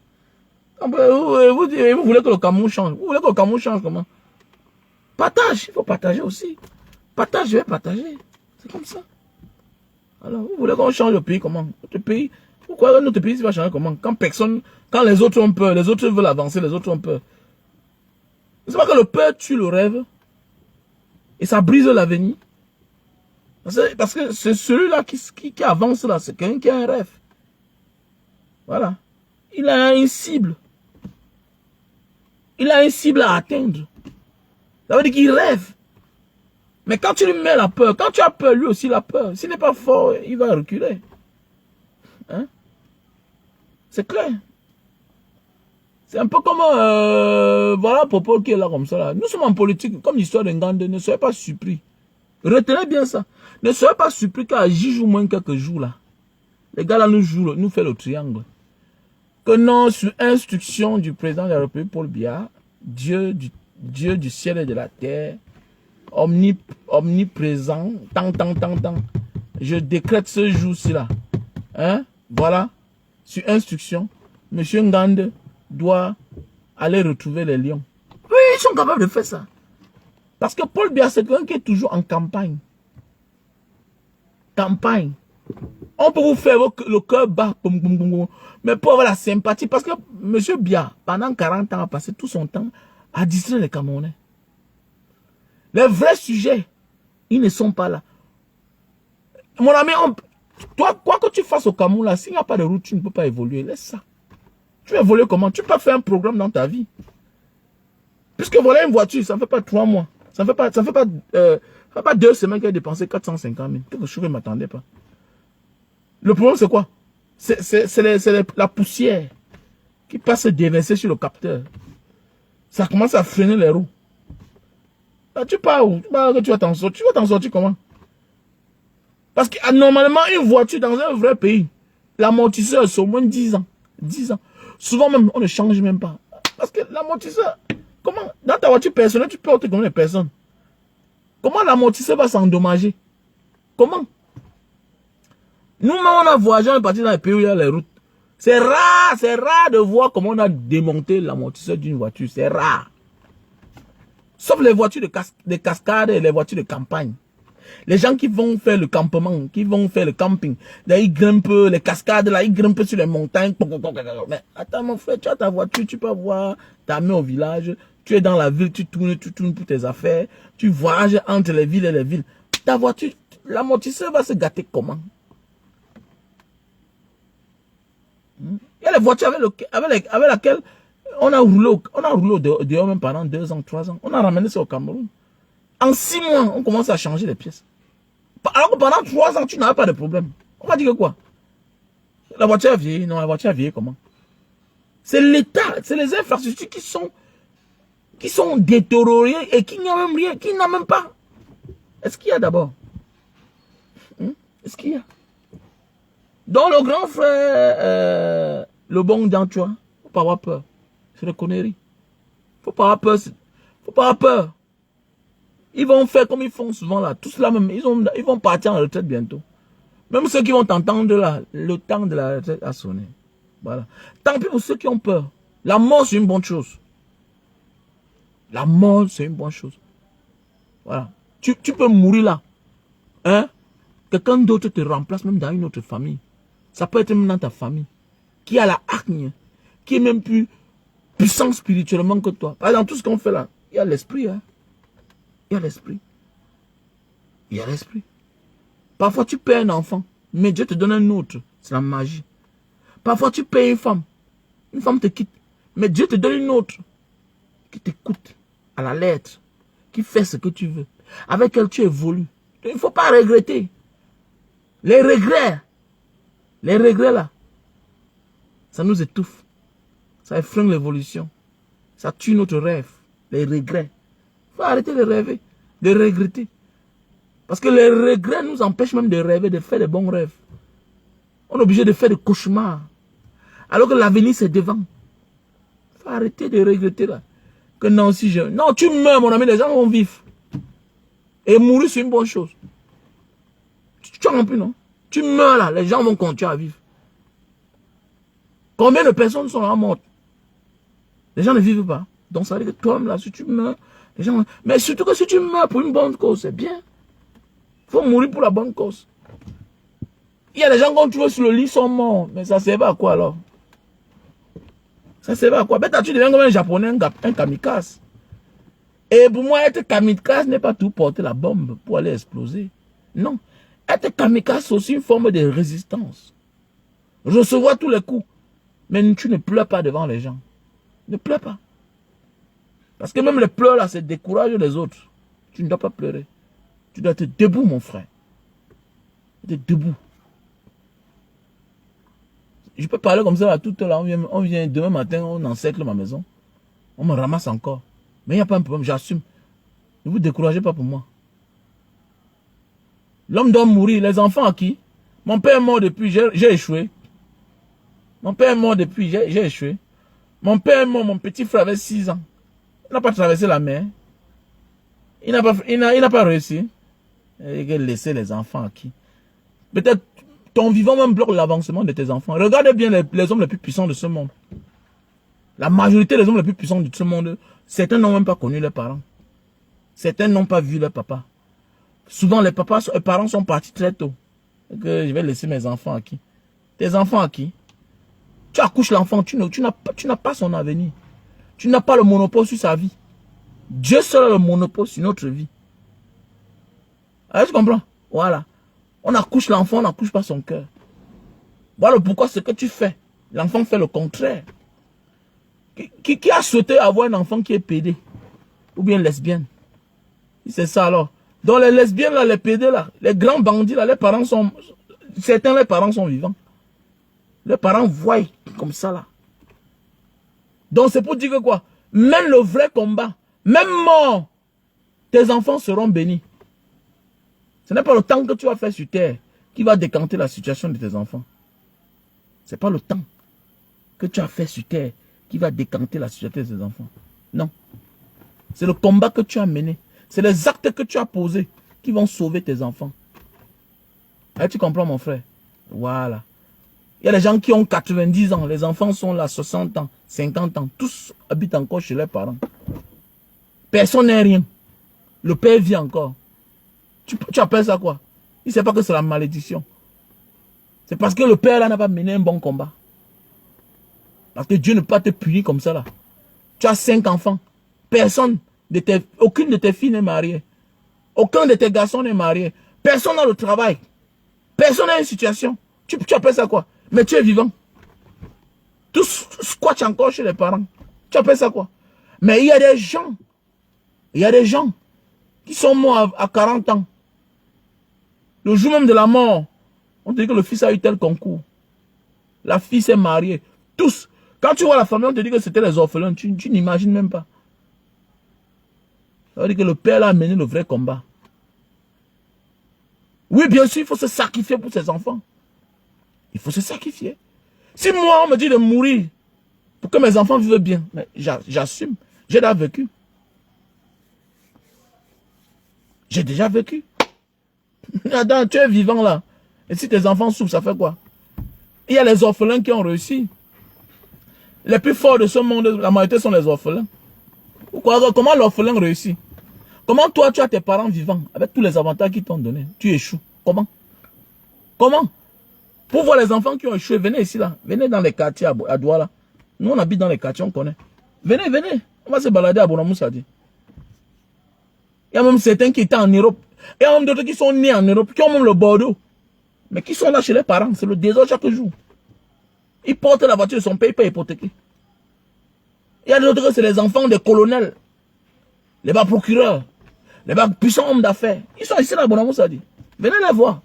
Vous voulez que le Cameroun change. Vous voulez que le Cameroun change comment? Partage, il faut partager aussi. Partage, je vais partager. C'est comme ça. Alors, vous voulez qu'on change le pays comment? Notre pays, pourquoi notre pays va changer comment? Quand les autres ont peur, les autres veulent avancer, les autres ont peur. C'est pas que le peur tue le rêve et ça brise l'avenir. Parce que c'est celui-là qui avance là, c'est quelqu'un qui a un rêve. Voilà. Il a une cible. Il a une cible à atteindre. Ça veut dire qu'il rêve. Mais quand tu lui mets la peur, quand tu as peur, lui aussi la peur. S'il n'est pas fort, il va reculer. Hein? C'est clair. C'est un peu comme, voilà, Popo qui est là comme ça. Là. Nous sommes en politique, comme l'histoire d'Ngande. Ne soyez pas surpris. Retenez bien ça. Ne soyez pas surpris qu'à 10 jours moins quelques jours là. Les gars là nous jouent, nous font le triangle. Que non, sur instruction du président de la République, Paul Biya, Dieu du ciel et de la terre, omniprésent, tant, je décrète ce jour-ci là. Hein? Voilà. Sur instruction, M. Ngande doit aller retrouver les lions. Oui, ils sont capables de faire ça. Parce que Paul Biya, c'est quelqu'un qui est toujours en campagne. Campagne. On peut vous faire le cœur bas, mais pour avoir la sympathie, parce que M. Biya, pendant 40 ans, a passé tout son temps à distraire les Camerounais. Les vrais sujets, ils ne sont pas là. Mon ami, toi, quoi que tu fasses au Cameroun, là, s'il n'y a pas de route, tu ne peux pas évoluer. Laisse ça. Tu vas évoluer comment? Tu peux faire un programme dans ta vie. Puisque voilà une voiture, ça ne fait pas 3 mois. Ça ne fait pas 2 semaines qu'elle a dépensé 450 000. Quelque chose que je ne m'attendais pas. Le problème, c'est quoi? C'est la poussière qui passe se déverser sur le capteur. Ça commence à freiner les roues. Là, tu pars où? Tu vas t'en sortir. Tu vas t'en sortir comment? Parce que normalement, une voiture dans un vrai pays, l'amortisseur, c'est au moins 10 ans. 10 ans. Souvent même, on ne change même pas. Parce que l'amortisseur, comment? Dans ta voiture personnelle, tu peux ôter combien de personnes? Comment l'amortisseur va s'endommager? Comment? Nous-mêmes, on a voyagé, on est parti dans les pays où il y a les routes. C'est rare de voir comment on a démonté l'amortisseur d'une voiture. C'est rare. Sauf les voitures de cascade et les voitures de campagne. Les gens qui vont faire le campement, qui vont faire le camping, là, ils grimpent les cascades, là, ils grimpent sur les montagnes. Mais attends, mon frère, tu as ta voiture, tu peux voir ta main au village, tu es dans la ville, tu tournes pour tes affaires, tu voyages entre les villes et les villes. Ta voiture, l'amortisseur va se gâter comment? Il y a les voitures avec laquelle on a roulé dehors même pendant 2 ans, 3 ans. On a ramené ça au Cameroun. En 6 mois, on commence à changer les pièces. Alors que pendant 3 ans, tu n'avais pas de problème. On va dire que quoi? La voiture a vieilli. Non, la voiture a vieilli comment? C'est l'État, c'est les infrastructures qui sont détériorées et qui n'ont même rien, qui n'ont même pas. Est-ce qu'il y a d'abord? Est-ce qu'il y a? Donc le grand frère, le bon dans toi, faut pas avoir peur. C'est des conneries. Faut pas avoir peur. Faut pas avoir peur. Ils vont faire comme ils font souvent là. Tous là même, ils vont partir en retraite bientôt. Même ceux qui vont t'entendre là, le temps de la retraite a sonné. Voilà. Tant pis pour ceux qui ont peur. La mort, c'est une bonne chose. La mort, c'est une bonne chose. Voilà. Tu peux mourir là. Hein? Quelqu'un d'autre te remplace même dans une autre famille. Ça peut être même dans ta famille. Qui a la hargne. Qui est même plus puissant spirituellement que toi. Par exemple, tout ce qu'on fait là, il y a l'esprit. Hein? Il y a l'esprit. Il y a l'esprit. Parfois, tu perds un enfant, mais Dieu te donne un autre. C'est la magie. Parfois, tu perds une femme. Une femme te quitte, mais Dieu te donne une autre qui t'écoute à la lettre, qui fait ce que tu veux, avec elle tu évolues. Il ne faut pas regretter. Les regrets là, ça nous étouffe. Ça effraie l'évolution. Ça tue notre rêve. Les regrets. Il faut arrêter de rêver, de regretter. Parce que les regrets nous empêchent même de rêver, de faire des bons rêves. On est obligé de faire des cauchemars. Alors que l'avenir c'est devant. Il faut arrêter de regretter là. Que non, si je... Non, tu meurs mon ami, les gens vont vivre. Et mourir c'est une bonne chose. Tu as compris, non? Tu meurs là, les gens vont continuer à vivre. Combien de personnes sont là mortes? Les gens ne vivent pas. Donc ça veut dire que toi-même là, si tu meurs, les gens... Mais surtout que si tu meurs pour une bonne cause, c'est bien. Il faut mourir pour la bonne cause. Il y a des gens qu'on trouve sur le lit sont morts. Mais ça sert à quoi alors? Ça sert à quoi? Tu deviens comme un japonais, un kamikaze. Et pour moi, être kamikaze n'est pas tout porter la bombe pour aller exploser. Non. Être kamikaze, c'est aussi une forme de résistance. Recevoir tous les coups. Mais tu ne pleures pas devant les gens. Ne pleure pas. Parce que même les pleurs là, c'est décourage les autres. Tu ne dois pas pleurer. Tu dois être debout, mon frère. Être debout. Je peux parler comme ça à toute heure. On vient demain matin, on encercle ma maison. On me ramasse encore. Mais il n'y a pas un problème, j'assume. Ne vous découragez pas pour moi. L'homme doit mourir. Les enfants à qui? Mon père est mort depuis, j'ai échoué. Mon père est mort depuis, j'ai échoué. Mon père est mort, mon petit frère avait 6 ans. Il n'a pas traversé la mer. Il n'a pas réussi. Il a laissé les enfants à qui? Peut-être ton vivant même bloque l'avancement de tes enfants. Regardez bien les hommes les plus puissants de ce monde. La majorité des hommes les plus puissants de ce monde, certains n'ont même pas connu leurs parents. Certains n'ont pas vu leur papa. Souvent, les parents sont partis très tôt. Que je vais laisser mes enfants à qui? Tes enfants à qui? Tu accouches l'enfant, tu n'as pas son avenir. Tu n'as pas le monopole sur sa vie. Dieu seul a le monopole sur notre vie. Ah, tu comprends? Voilà. On accouche l'enfant, on n'accouche pas son cœur. Voilà pourquoi ce que tu fais. L'enfant fait le contraire. Qui a souhaité avoir un enfant qui est pédé? Ou bien lesbienne? C'est ça alors. Donc les lesbiennes là, les pédés là, les grands bandits là, certains les parents sont vivants. Les parents voient comme ça là. Donc c'est pour dire que quoi? Même le vrai combat, même mort, tes enfants seront bénis. Ce n'est pas le temps que tu vas faire sur terre qui va décanter la situation de tes enfants. Ce n'est pas le temps que tu as fait sur terre qui va décanter la situation de tes enfants. Non. C'est le combat que tu as mené. C'est les actes que tu as posés qui vont sauver tes enfants. Et tu comprends mon frère? Voilà. Il y a des gens qui ont 90 ans. Les enfants sont là 60 ans, 50 ans. Tous habitent encore chez leurs parents. Personne n'est rien. Le père vit encore. Tu appelles ça quoi? Il ne sait pas que c'est la malédiction. C'est parce que le père là n'a pas mené un bon combat. Parce que Dieu ne peut pas te punir comme ça là. Tu as 5 enfants. Aucune de tes filles n'est mariée. Aucun de tes garçons n'est marié. Personne n'a le travail. Personne n'a une situation. Tu appelles ça quoi? Mais tu es vivant. Tous squattent encore chez les parents. Tu appelles ça quoi? Mais il y a des gens qui sont morts à 40 ans. Le jour même de la mort, on te dit que le fils a eu tel concours. La fille s'est mariée. Tous. Quand tu vois la famille, on te dit que c'était les orphelins. Tu n'imagines même pas. Ça veut dire que le père a mené le vrai combat. Oui, bien sûr, il faut se sacrifier pour ses enfants. Il faut se sacrifier. Si moi, on me dit de mourir pour que mes enfants vivent bien, j'assume. J'ai déjà vécu. J'ai déjà vécu. Attends, tu es vivant là. Et si tes enfants souffrent, ça fait quoi? Il y a les orphelins qui ont réussi. Les plus forts de ce monde, la majorité sont les orphelins. Comment l'orphelin réussit? Comment toi, tu as tes parents vivants, avec tous les avantages qu'ils t'ont donnés? Tu échoues. Comment? Comment? Pour voir les enfants qui ont échoué, venez ici là. Venez dans les quartiers à Douala. Nous, on habite dans les quartiers, on connaît. Venez, venez. On va se balader à Bonamoussadi. Il y a même certains qui étaient en Europe. Il y a même d'autres qui sont nés en Europe, qui ont même le Bordeaux. Mais qui sont là chez les parents. C'est le désordre chaque jour. Ils portent la voiture de son père, pas hypothéqué. Il y a d'autres, c'est les enfants des colonels. Les bas procureurs. Les bas puissants hommes d'affaires. Ils sont ici là à Bonamoussadi. Venez les voir.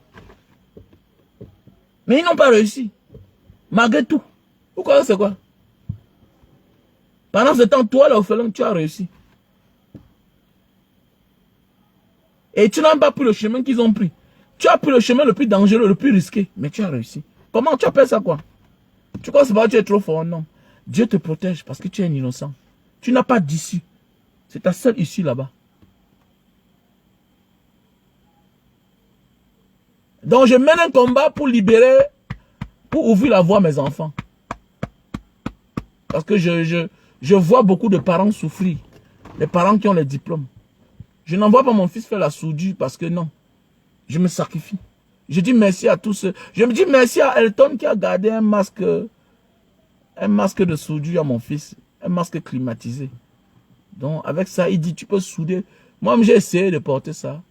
Mais ils n'ont pas réussi. Malgré tout. Pourquoi c'est quoi? Pendant ce temps, toi, l'orphelin, tu as réussi. Et tu n'as pas pris le chemin qu'ils ont pris. Tu as pris le chemin le plus dangereux, le plus risqué. Mais tu as réussi. Comment tu appelles ça quoi? Tu crois que tu es trop fort? Non. Dieu te protège parce que tu es un innocent. Tu n'as pas d'issue. C'est ta seule issue là-bas. Donc je mène un combat pour libérer, pour ouvrir la voie à mes enfants. Parce que je vois beaucoup de parents souffrir. Les parents qui ont les diplômes. Je n'envoie pas mon fils faire la soudure parce que non. Je me sacrifie. Je dis merci à tous ceux. Je me dis merci à Elton qui a gardé un masque de soudure à mon fils. Un masque climatisé. Donc avec ça, il dit tu peux souder. Moi j'ai essayé de porter ça.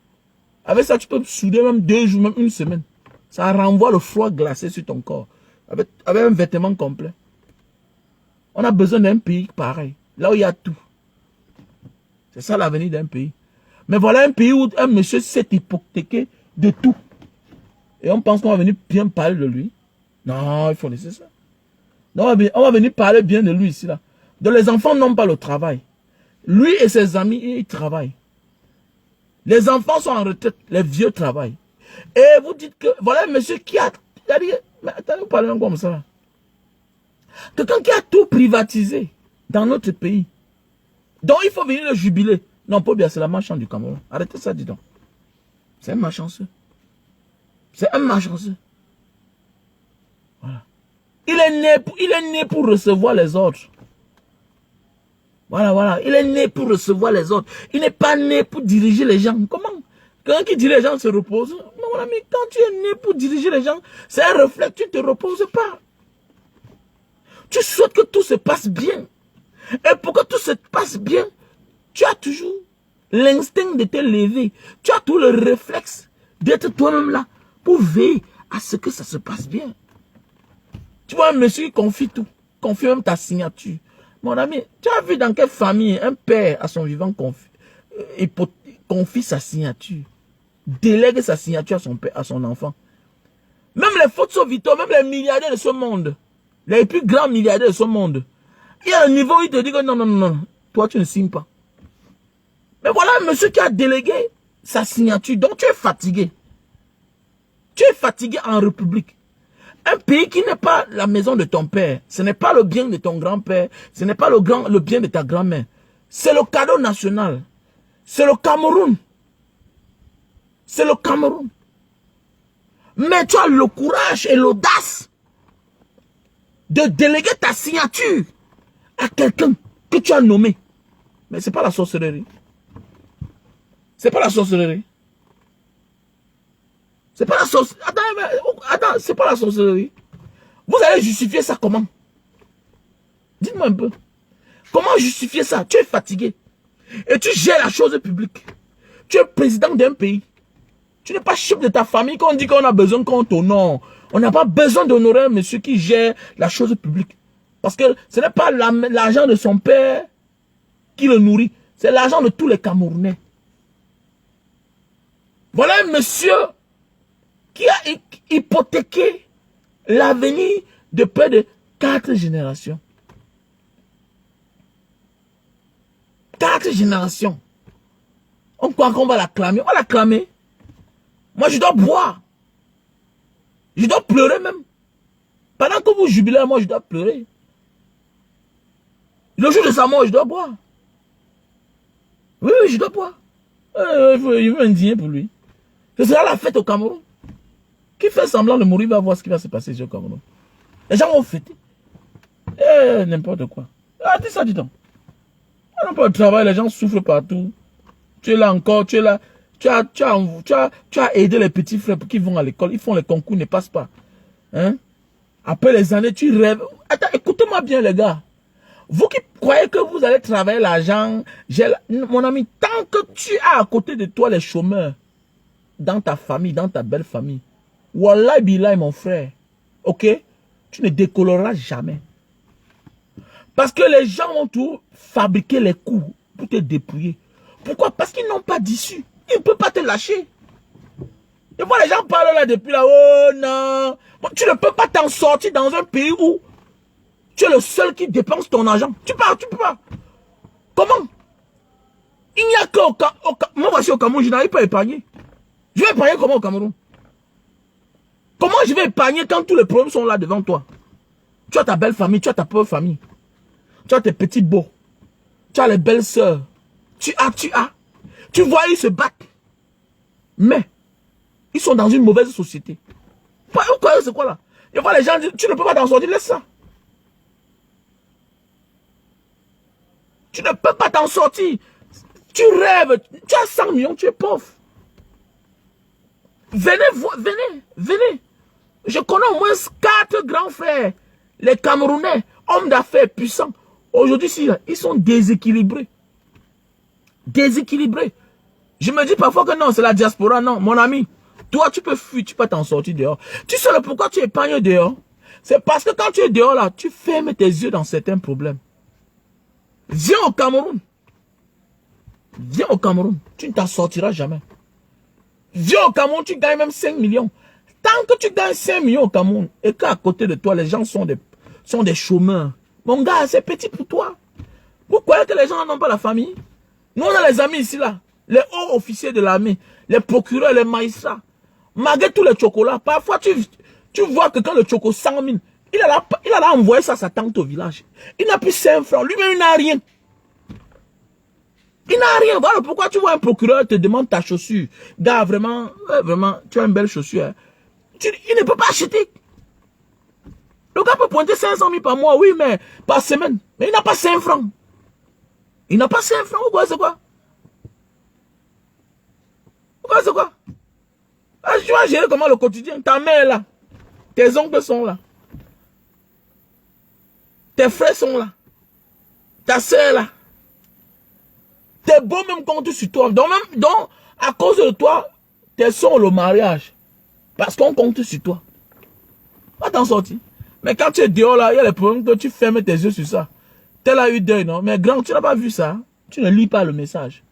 Avec ça, tu peux souder même 2 jours, même 1 semaine. Ça renvoie le froid glacé sur ton corps. Avec un vêtement complet. On a besoin d'un pays pareil. Là où il y a tout. C'est ça l'avenir d'un pays. Mais voilà un pays où un monsieur s'est hypothéqué de tout. Et on pense qu'on va venir bien parler de lui. Non, il faut laisser ça. Donc on va venir parler bien de lui ici. Là. Donc les enfants n'ont pas le travail. Lui et ses amis, ils travaillent. Les enfants sont en retraite, les vieux travaillent. Et vous dites que, voilà un monsieur qui a dit, mais attendez, vous parlez comme ça. Quelqu'un qui a tout privatisé dans notre pays. Donc il faut venir le jubiler. Non, Paul Biya, c'est la malchance du Cameroun. Arrêtez ça, dis donc. C'est un malchanceux. C'est un malchanceux. Voilà. Il est né pour recevoir les autres. Voilà, voilà. Il est né pour recevoir les autres. Il n'est pas né pour diriger les gens. Comment? Quelqu'un qui dirige les gens se repose. Non, mon ami, quand tu es né pour diriger les gens, c'est un reflet, tu ne te reposes pas. Tu souhaites que tout se passe bien. Et pour que tout se passe bien, tu as toujours l'instinct de te lever. Tu as tout le réflexe d'être toi-même là pour veiller à ce que ça se passe bien. Tu vois un monsieur qui confie tout, confie même ta signature. Mon ami, tu as vu dans quelle famille un père à son vivant confie sa signature, délègue sa signature à son père, à son enfant. Même les Fosso Victor, même les milliardaires de ce monde, les plus grands milliardaires de ce monde, il y a un niveau où il te dit que non, non, non, toi tu ne signes pas. Mais voilà un monsieur qui a délégué sa signature, donc tu es fatigué. Tu es fatigué en République. Un pays qui n'est pas la maison de ton père, ce n'est pas le bien de ton grand-père, ce n'est pas le bien de ta grand-mère. C'est le cadeau national. C'est le Cameroun. C'est le Cameroun. Mais tu as le courage et l'audace de déléguer ta signature à quelqu'un que tu as nommé. Mais ce n'est pas la sorcellerie. C'est pas la sorcellerie. C'est pas la sorcellerie. Attends, c'est pas la sorcellerie. Vous allez justifier ça comment? Dites-moi un peu. Comment justifier ça? Tu es fatigué. Et tu gères la chose publique. Tu es président d'un pays. Tu n'es pas chef de ta famille quand on dit qu'on a besoin qu'on t'honore. On n'a pas besoin d'honorer un monsieur qui gère la chose publique. Parce que ce n'est pas l'argent de son père qui le nourrit. C'est l'argent de tous les Camerounais. Voilà un monsieur qui a hypothéqué l'avenir de près de 4 générations. 4 générations. On croit qu'on va l'acclamer. On va l'acclamer. Moi, je dois boire. Je dois pleurer même. Pendant que vous jubilez, moi, je dois pleurer. Le jour de sa mort, je dois boire. Oui, oui, je dois boire. Il veut m'indigner pour lui. Ce sera la fête au Cameroun. Qui fait semblant de mourir va voir ce qui va se passer ici au Cameroun. Les gens vont fêter. N'importe quoi. Ah, dis ça, dis donc. On n'a pas de travail, les gens souffrent partout. Tu es là encore, tu es là. Tu as aidé les petits frères qui vont à l'école. Ils font les concours, ne passent pas. Hein? Après les années, tu rêves. Attends, écoutez-moi bien, les gars. Vous qui croyez que vous allez travailler l'argent, mon ami, tant que tu as à côté de toi les chômeurs, dans ta famille, dans ta belle famille, Wallahi billahi, mon frère, ok, tu ne décolleras jamais. Parce que les gens vont tout fabriquer les coups pour te dépouiller. Pourquoi? Parce qu'ils n'ont pas d'issue. Ils ne peuvent pas te lâcher. Et moi, les gens parlent là depuis là, oh non. Bon, tu ne peux pas t'en sortir dans un pays où tu es le seul qui dépense ton argent. Tu peux pas. Comment? Il n'y a que moi, voici au Cameroun, je n'arrive pas à épargner. Je vais épargner comment au Cameroun? Comment je vais épargner quand tous les problèmes sont là devant toi? Tu as ta belle famille, tu as ta pauvre famille. Tu as tes petits beaux. Tu as les belles sœurs. Tu as. Tu vois, ils se battent. Mais, ils sont dans une mauvaise société. Vous croyez c'est quoi là? Je vois les gens dire, tu ne peux pas t'en sortir, laisse ça. Tu ne peux pas t'en sortir. Tu rêves, tu as 100 millions, tu es pauvre. Venez. Je connais au moins 4 grands frères. Les Camerounais, hommes d'affaires puissants. Aujourd'hui, ils sont déséquilibrés. Déséquilibrés. Je me dis parfois que non, c'est la diaspora. Non, mon ami, toi, tu peux fuir, tu peux t'en sortir dehors. Tu sais pourquoi tu épargnes dehors? C'est parce que quand tu es dehors là, tu fermes tes yeux dans certains problèmes. Viens au Cameroun. Viens au Cameroun. Tu ne t'en sortiras jamais. Viens au Cameroun, tu gagnes même 5 millions. Tant que tu gagnes 5 millions au Cameroun et qu'à côté de toi, les gens sont des chômeurs. Mon gars, c'est petit pour toi. Vous croyez que les gens n'ont pas la famille? Nous, on a les amis ici, là. Les hauts officiers de l'armée, les procureurs, les magistrats. Malgré tous les chocolats, parfois tu vois que quand le choco 100 000, Il a envoyé ça à sa tante au village. Il n'a plus 5 francs. Lui-même, il n'a rien. Il n'a rien. Voilà pourquoi tu vois un procureur te demande ta chaussure. Gars, vraiment, tu as une belle chaussure. Hein. Il ne peut pas acheter. Le gars peut pointer 500 000 par mois, oui, mais par semaine. Mais il n'a pas 5 francs. Il n'a pas 5 francs. Vous voyez c'est quoi? Vous voyez c'est quoi? Ah, tu vas gérer comment le quotidien? Ta mère est là. Tes oncles sont là. Tes frères sont là. Ta soeur est là. Tes beaux même comptent sur toi. Donc, à cause de toi, tes sont le mariage. Parce qu'on compte sur toi. Va t'en sortir. Mais quand tu es dehors là, il y a les problèmes que tu fermes tes yeux sur ça. Tel a eu deuil, non? Mais grand, tu n'as pas vu ça. Tu ne lis pas le message.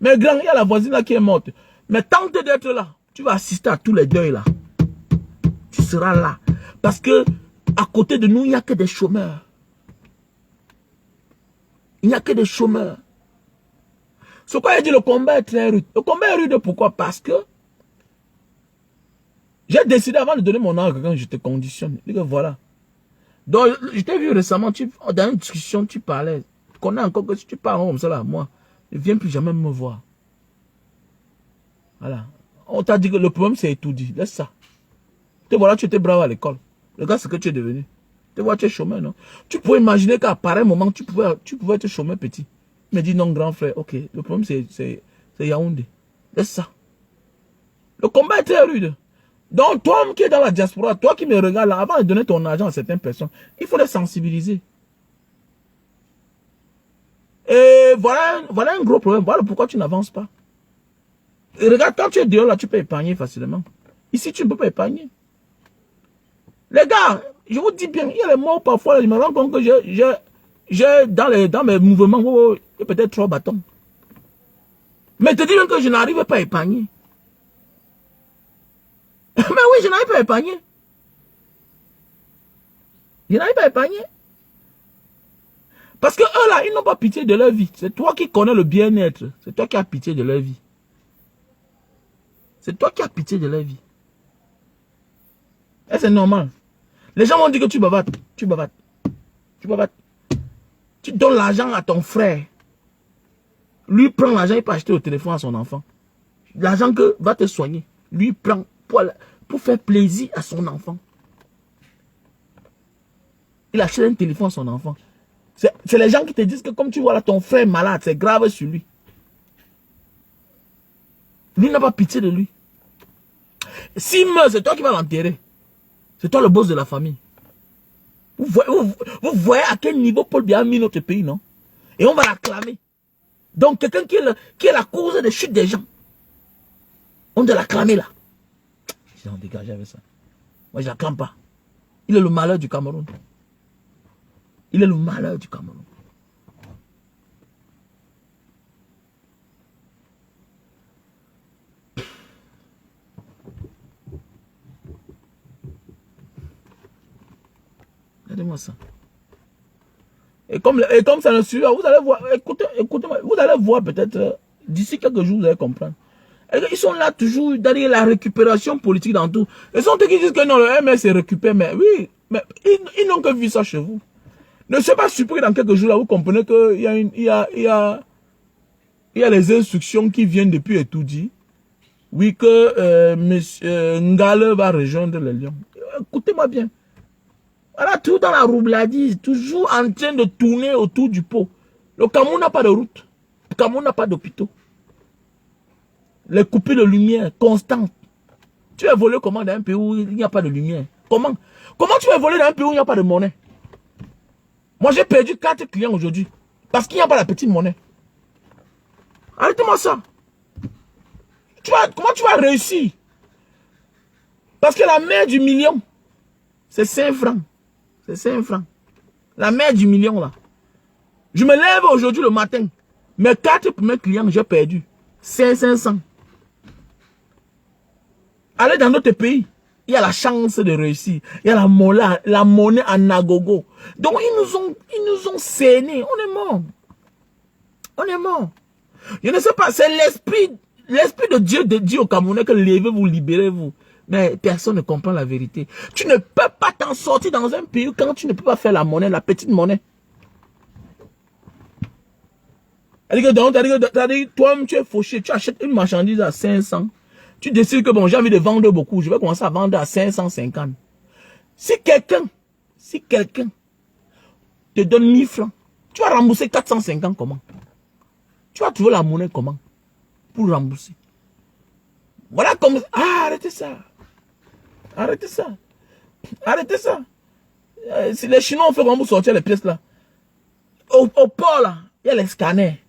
Mais grand, il y a la voisine là qui est morte. Mais tente d'être là. Tu vas assister à tous les deuils là. Tu seras là. Parce que à côté de nous, il n'y a que des chômeurs. Il n'y a que des chômeurs. C'est quoi il dit le combat est très rude. Le combat est rude pourquoi? Parce que j'ai décidé avant de donner mon argent quand je te conditionne. Je dis que voilà. Donc je t'ai vu récemment, dans une discussion, tu parlais. Tu connais encore que si tu parles comme ça là, moi, ne viens plus jamais me voir. Voilà. On t'a dit que le problème c'est étudier. Laisse ça. Tu vois là, tu étais brave à l'école. Regarde ce que tu es devenu. Tu vois, tu es chômeur, non? Tu pouvais imaginer qu'à pareil moment, tu pouvais être chômeur petit. Il me dit non, grand frère, ok. Le problème c'est Yaoundé. Laisse ça. Le combat est très rude. Donc, toi qui es dans la diaspora, toi qui me regardes là, avant de donner ton argent à certaines personnes, il faut les sensibiliser. Et voilà un gros problème. Voilà pourquoi tu n'avances pas. Et regarde, quand tu es dehors là, tu peux épargner facilement. Ici, tu ne peux pas épargner. Les gars, je vous dis bien, il y a les morts parfois, je me rends compte que j'ai dans mes mouvements, il y a peut-être 3 bâtons. Mais te dis bien que je n'arrive pas à épargner. Mais oui, je n'arrive pas à épargner. Je n'arrive pas à épargner. Parce que eux là, ils n'ont pas pitié de leur vie. C'est toi qui connais le bien-être. C'est toi qui as pitié de leur vie. C'est toi qui as pitié de leur vie. Et c'est normal. Les gens vont dire que tu bavates. Tu bavates. Tu bavates. Tu donnes l'argent à ton frère. Lui prend l'argent, il peut acheter le téléphone à son enfant. L'argent que va te soigner. Lui prend pour faire plaisir à son enfant. Il achète un téléphone à son enfant. C'est les gens qui te disent que comme tu vois là, ton frère est malade, c'est grave sur lui. Lui n'a pas pitié de lui. S'il meurt, c'est toi qui vas l'enterrer. C'est toi le boss de la famille. Vous voyez à quel niveau Paul Biya a mis notre pays, non? Et on va l'acclamer. Donc quelqu'un qui est la cause des chutes des gens. On doit l'acclamer là. Ils ont dégagé avec ça. Moi je l'acclame pas. Il est le malheur du Cameroun. Il est le malheur du Cameroun. Regardez-moi ça. Et comme ça ne suit, vous allez voir, écoutez-moi, vous allez voir peut-être, d'ici quelques jours, vous allez comprendre. Ils sont là toujours derrière la récupération politique dans tout. Ils sont ceux qui disent que non, le MS est récupéré, mais oui, mais ils n'ont que vu ça chez vous. Ne soyez pas surpris dans quelques jours là, vous comprenez qu'il y a les instructions qui viennent depuis et tout dit. Oui, que monsieur Ngale va rejoindre les Lions. Écoutez-moi bien. Voilà, tout dans la roubladise, toujours en train de tourner autour du pot. Le Cameroun n'a pas de route. Le Cameroun n'a pas d'hôpitaux. Les coupures de lumière constantes. Tu vas voler comment dans un pays où il n'y a pas de lumière? Comment tu vas voler dans un pays où il n'y a pas de monnaie? Moi, j'ai perdu 4 clients aujourd'hui. Parce qu'il n'y a pas la petite monnaie. Arrêtez-moi ça. Comment tu vas réussir? Parce que la mère du million, c'est 5 francs. C'est 5 francs. La mère du million, là. Je me lève aujourd'hui le matin. Mes 4 premiers clients, j'ai perdu. 500. Allez dans notre pays. Il y a la chance de réussir. Il y a la monnaie en agogo. Donc, ils nous ont cernés. On est mort. On est mort. Je ne sais pas, c'est l'esprit de Dieu de dire au Camerounais que levez-vous, libérez-vous. Mais personne ne comprend la vérité. Tu ne peux pas t'en sortir dans un pays quand tu ne peux pas faire la monnaie, la petite monnaie. Toi, tu es fauché, tu achètes une marchandise à 500. Tu décides que bon, j'ai envie de vendre beaucoup, je vais commencer à vendre à 550. Si quelqu'un te donne 1000 francs, tu vas rembourser 450 comment? Tu vas trouver la monnaie comment? Pour rembourser. Voilà comme... Ah, arrêtez ça. Arrêtez ça. Arrêtez ça. Si les Chinois ont fait comment pour sortir les pièces là. Au port là, il y a les scanners.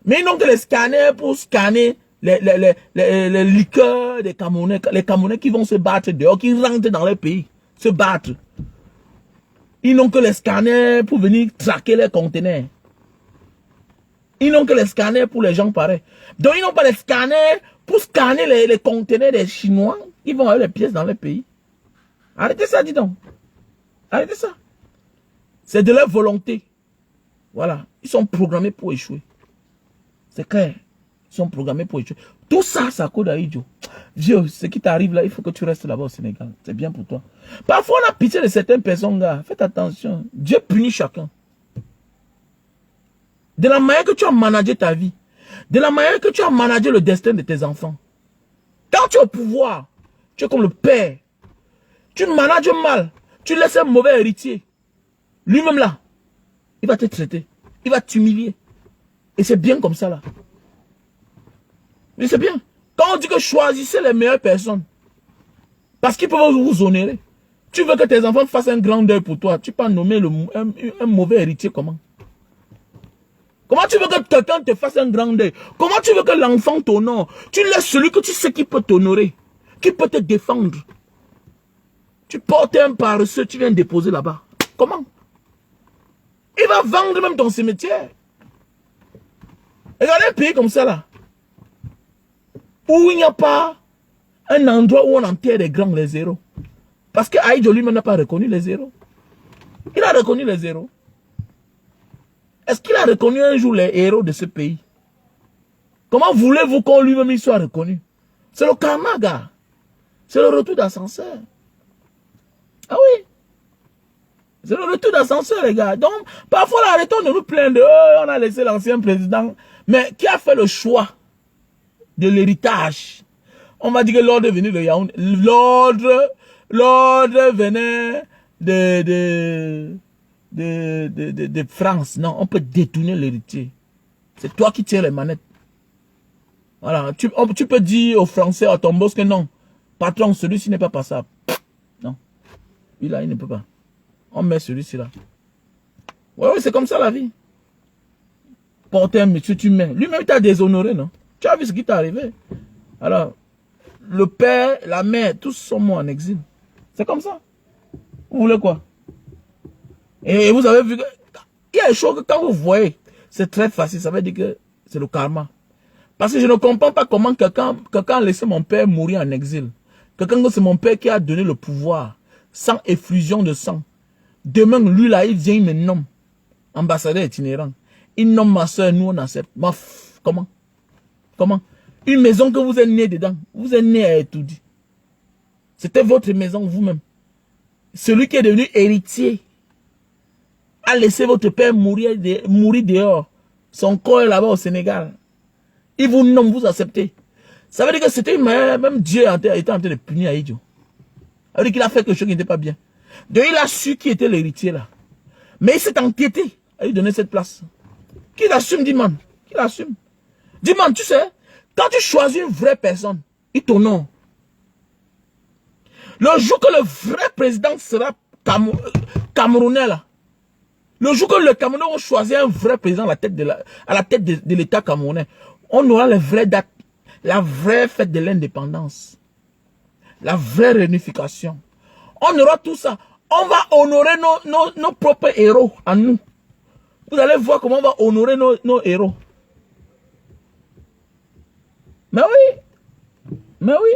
Mais ils n'ont que les scanners pour scanner les liqueurs des Camerounais. Les Camerounais qui vont se battre dehors, qui rentrent dans leur pays, se battre. Ils n'ont que les scanners pour venir traquer les conteneurs. Ils n'ont que les scanners pour les gens pareils. Donc ils n'ont pas les scanners pour scanner les conteneurs des Chinois qui vont avoir les pièces dans leur pays. Arrêtez ça, dis donc. Arrêtez ça. C'est de leur volonté. Voilà. Ils sont programmés pour échouer. C'est clair. Ils sont programmés pour échouer. Tout ça, ça cause d'Aïdjo. Vieux, ce qui t'arrive là, il faut que tu restes là-bas au Sénégal. C'est bien pour toi. Parfois, on a pitié de certaines personnes, gars. Faites attention. Dieu punit chacun. De la manière que tu as managé ta vie. De la manière que tu as managé le destin de tes enfants. Quand tu es au pouvoir, tu es comme le père. Tu manages mal. Tu laisses un mauvais héritier. Lui-même là, il va te traiter. Il va t'humilier. Et c'est bien comme ça là. Mais c'est bien. Quand on dit que choisissez les meilleures personnes, parce qu'ils peuvent vous honorer. Tu veux que tes enfants fassent un grand deuil pour toi. Tu peux nommer un mauvais héritier comment? Comment tu veux que quelqu'un te fasse un grand deuil? Comment tu veux que l'enfant t'honore? Tu laisses celui que tu sais qui peut t'honorer, qui peut te défendre. Tu portes un paresseux, tu viens déposer là-bas. Comment? Il va vendre même ton cimetière. Regardez un pays comme ça là, où il n'y a pas un endroit où on enterre des grands, les zéros. Parce que Aïdjo lui-même n'a pas reconnu les zéros. Il a reconnu les zéros. Est-ce qu'il a reconnu un jour les héros de ce pays? Comment voulez-vous qu'on lui-même soit reconnu? C'est le karma, gars. C'est le retour d'ascenseur. Ah oui. C'est le retour d'ascenseur, les gars. Donc, parfois, là, arrêtons de nous plaindre. Oh, on a laissé l'ancien président. Mais qui a fait le choix de l'héritage? On va dire que l'ordre est venu de Yaoundé. L'ordre venait de France. Non, on peut détourner l'héritier. C'est toi qui tiens les manettes. Voilà. Tu peux dire aux Français, à ton boss que non. Patron, celui-ci n'est pas passable. Non. Lui là, il ne peut pas. On met celui-ci là. Ouais, c'est comme ça la vie. Porter un monsieur, tu mets. Lui-même, t'a déshonoré, non? Tu as vu ce qui t'est arrivé. Alors, le père, la mère, tous sont morts en exil. C'est comme ça. Vous voulez quoi? Et vous avez vu que... Il y a des choses que quand vous voyez, c'est très facile. Ça veut dire que c'est le karma. Parce que je ne comprends pas comment quelqu'un a laissé mon père mourir en exil. Quelqu'un que c'est mon père qui a donné le pouvoir, sans effusion de sang. Demain, lui là, il vient, il me nomme ambassadeur itinérant. Il nomme ma soeur, nous on accepte. Comment? Comment? Une maison que vous êtes né dedans. Vous êtes né à Etoudi. C'était votre maison vous-même. Celui qui est devenu héritier a laissé votre père mourir dehors. Son corps est là-bas au Sénégal. Il vous nomme, vous acceptez. Ça veut dire que c'était une manière, même Dieu était en train de punir Aïdjo. Ça veut dire qu'il a fait quelque chose qui n'était pas bien. Donc il a su qui était l'héritier là. Mais il s'est entêté à lui donner cette place. Qu'il assume, Diman. Qu'il assume. Diman, tu sais, quand tu choisis une vraie personne, il t'honore. Le jour que le vrai président sera Camerounais là, le jour que le Cameroun va choisir un vrai président à la tête de l'État camerounais, on aura les vraies dates, la vraie fête de l'indépendance, la vraie réunification. On aura tout ça. On va honorer nos propres héros à nous. Vous allez voir comment on va honorer nos héros. Mais oui. Mais oui.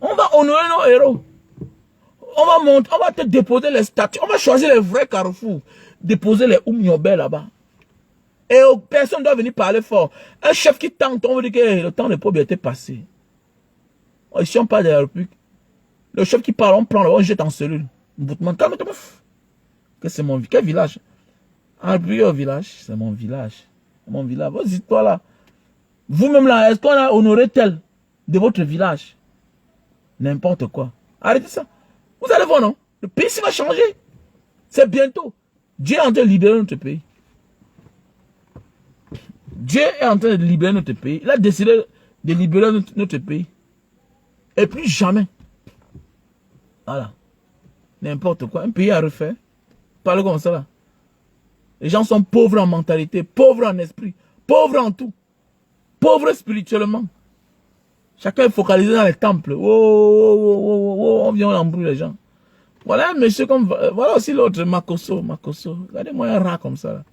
On va honorer nos héros. On va te déposer les statues. On va choisir les vrais carrefours. Déposer les Oumniobé là-bas. Et personne ne doit venir parler fort. Un chef qui tente, on veut dire que le temps de pauvreté est passé. Ici, on parle de la République. Le chef qui parle, on prend, on jette en cellule. Calme-toi. Que c'est mon village. Quel village? En République, au village, c'est mon village. Mon village. Vas-y, toi là. Vous-même là, est-ce qu'on a honoré tel de votre village? N'importe quoi. Arrêtez ça. Vous allez voir, non? Le pays va changer. C'est bientôt. Dieu est en train de libérer notre pays. Dieu est en train de libérer notre pays. Il a décidé de libérer notre pays. Et plus jamais. Voilà. N'importe quoi. Un pays à refaire. Parle comme ça là. Les gens sont pauvres en mentalité, pauvres en esprit, pauvres en tout. Pauvres spirituellement. Chacun est focalisé dans les temples. On vient, on embrouille les gens. Voilà un monsieur comme... Voilà aussi l'autre, Makosso. Regardez-moi un rat comme ça là.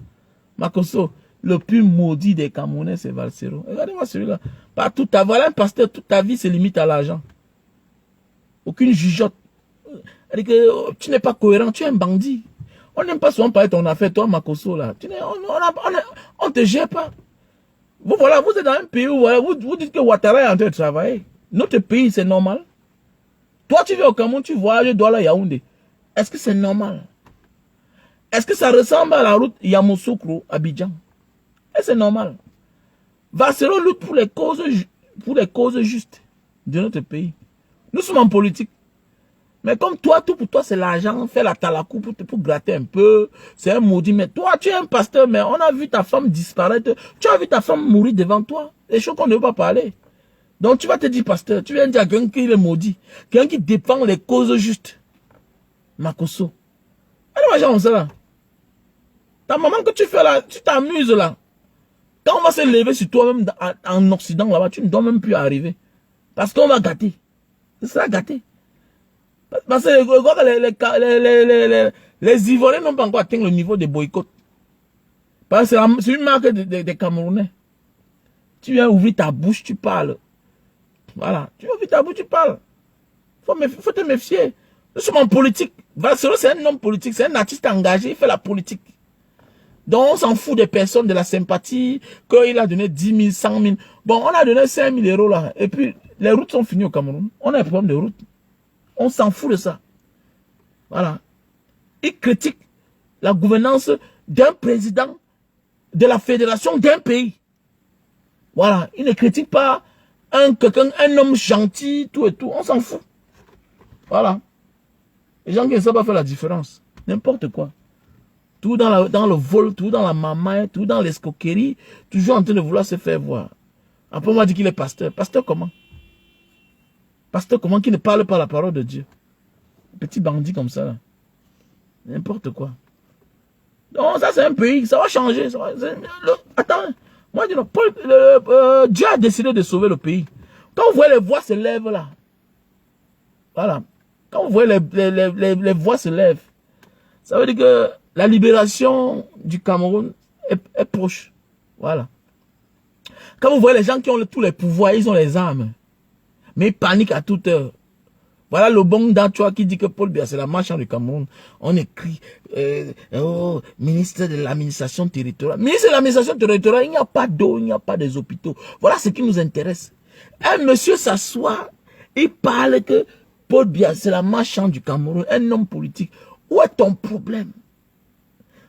Makosso. Le plus maudit des Camerounais, c'est Valsero. Regardez-moi celui-là. Partout, voilà un pasteur, toute ta vie se limite à l'argent. Aucune jugeote. Tu n'es pas cohérent, tu es un bandit. On n'aime pas souvent parler de ton affaire, toi, Makosso, là. On ne te gère pas. Vous, voilà, vous êtes dans un pays où voilà, vous dites que Ouattara est en train de travailler. Notre pays, c'est normal. Toi, tu viens au Cameroun, tu voyages Douala Yaoundé. Est-ce que c'est normal? Est-ce que ça ressemble à la route Yamoussoukro, Abidjan? Et c'est normal. Valsero lutte pour les causes justes de notre pays. Nous sommes en politique. Mais comme toi, tout pour toi, c'est l'argent, faire la talakou pour gratter un peu. C'est un maudit. Mais toi, tu es un pasteur, mais on a vu ta femme disparaître. Tu as vu ta femme mourir devant toi. Des choses qu'on ne veut pas parler. Donc tu vas te dire, pasteur, tu viens dire à quelqu'un qui est maudit. Quelqu'un qui défend les causes justes. Makosso. Allez, moi, ça là. Ta maman que tu fais là, tu t'amuses là. Quand on va se lever sur toi-même en Occident là-bas, tu ne dois même plus arriver. Parce qu'on va gâter. C'est ça, gâter. Parce que les Ivoiriens n'ont pas encore atteint le niveau de boycott. Parce que c'est une marque des Camerounais. Tu viens ouvrir ta bouche, tu parles. Voilà. Tu ouvres ta bouche, tu parles. Faut te méfier. Nous sommes en politique. Valsero, c'est un homme politique, c'est un artiste engagé, il fait la politique. Donc on s'en fout des personnes, de la sympathie, qu'il a donné 10 000, 100 000. Bon, on a donné 5 000 euros là. Et puis, les routes sont finies au Cameroun. On a un problème de route. On s'en fout de ça. Voilà. Il critique la gouvernance d'un président de la fédération d'un pays. Voilà. Il ne critique pas un homme gentil, tout et tout. On s'en fout. Voilà. Les gens qui ne savent pas faire la différence. N'importe quoi. Tout dans le vol, tout dans la mamaille, tout dans l'escroquerie, toujours en train de vouloir se faire voir. Après, on m'a dit qu'il est pasteur. Pasteur comment? Pasteur comment? Qui ne parle pas la parole de Dieu? Petit bandit comme ça. N'importe quoi. Donc ça c'est un pays, ça va changer. Attends, moi je dis non, Dieu a décidé de sauver le pays. Quand vous voyez les voix se lèvent là, voilà. Quand vous voyez les voix se lèvent, ça veut dire que la libération du Cameroun est proche. Voilà. Quand vous voyez les gens qui ont tous les pouvoirs, ils ont les armes. Mais ils paniquent à toute heure. Voilà le bon d'Antoine qui dit que Paul Biya, c'est la marchande du Cameroun. On écrit, ministre de l'administration territoriale. Ministre de l'administration territoriale, il n'y a pas d'eau, il n'y a pas des hôpitaux. Voilà ce qui nous intéresse. Un monsieur s'assoit, il parle que Paul Biya, c'est la marchande du Cameroun, un homme politique. Où est ton problème?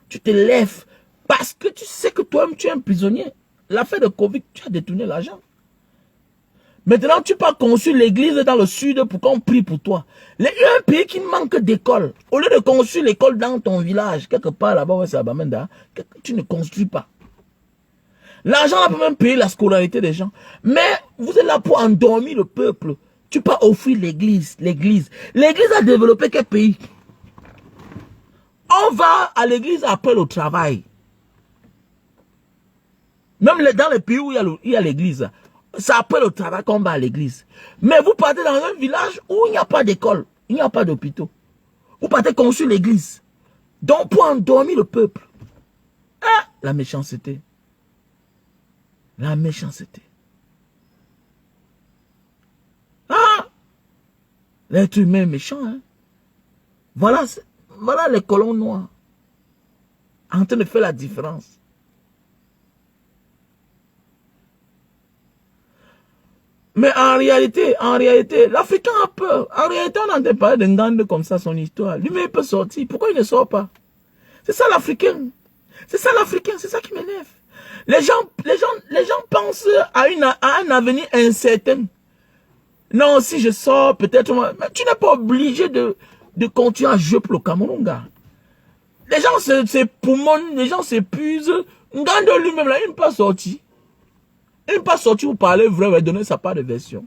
Tu te lèves parce que tu sais que toi-même tu es un prisonnier. L'affaire de Covid, tu as détourné l'argent. Maintenant, tu pars construire l'église dans le sud pour qu'on prie pour toi. Il y a un pays qui manque d'école. Au lieu de construire l'école dans ton village, quelque part là-bas, ouais, c'est à Bamenda, tu ne construis pas. L'argent peut même payer la scolarité des gens. Mais vous êtes là pour endormir le peuple. Tu peux offrir l'église. L'église a développé quel pays? On va à l'église après le travail. Même dans les pays où il y a l'église, c'est après le travail qu'on va à l'église. Mais vous partez dans un village où il n'y a pas d'école, il n'y a pas d'hôpitaux. Vous partez construire l'église. Donc pour endormir le peuple. Ah, la méchanceté. La méchanceté. Ah, l'être humain est méchant. Hein? Voilà les colons noirs. En train de faire la différence. Mais en réalité, l'Africain a peur. En réalité, on entend parler d'un Ngande comme ça, son histoire. Lui-même, il peut sortir. Pourquoi il ne sort pas? C'est ça l'Africain. C'est ça l'Africain, c'est ça qui m'énerve. Les gens pensent à un avenir incertain. Non, si je sors, peut-être... Mais tu n'es pas obligé de continuer à jouer pour le Cameroun, gars. Les gens s'époumonnent, les gens s'épuisent. Ngande lui-même, là, il n'est pas sorti. Il n'est pas sorti pour parler vrai et donner sa part de version.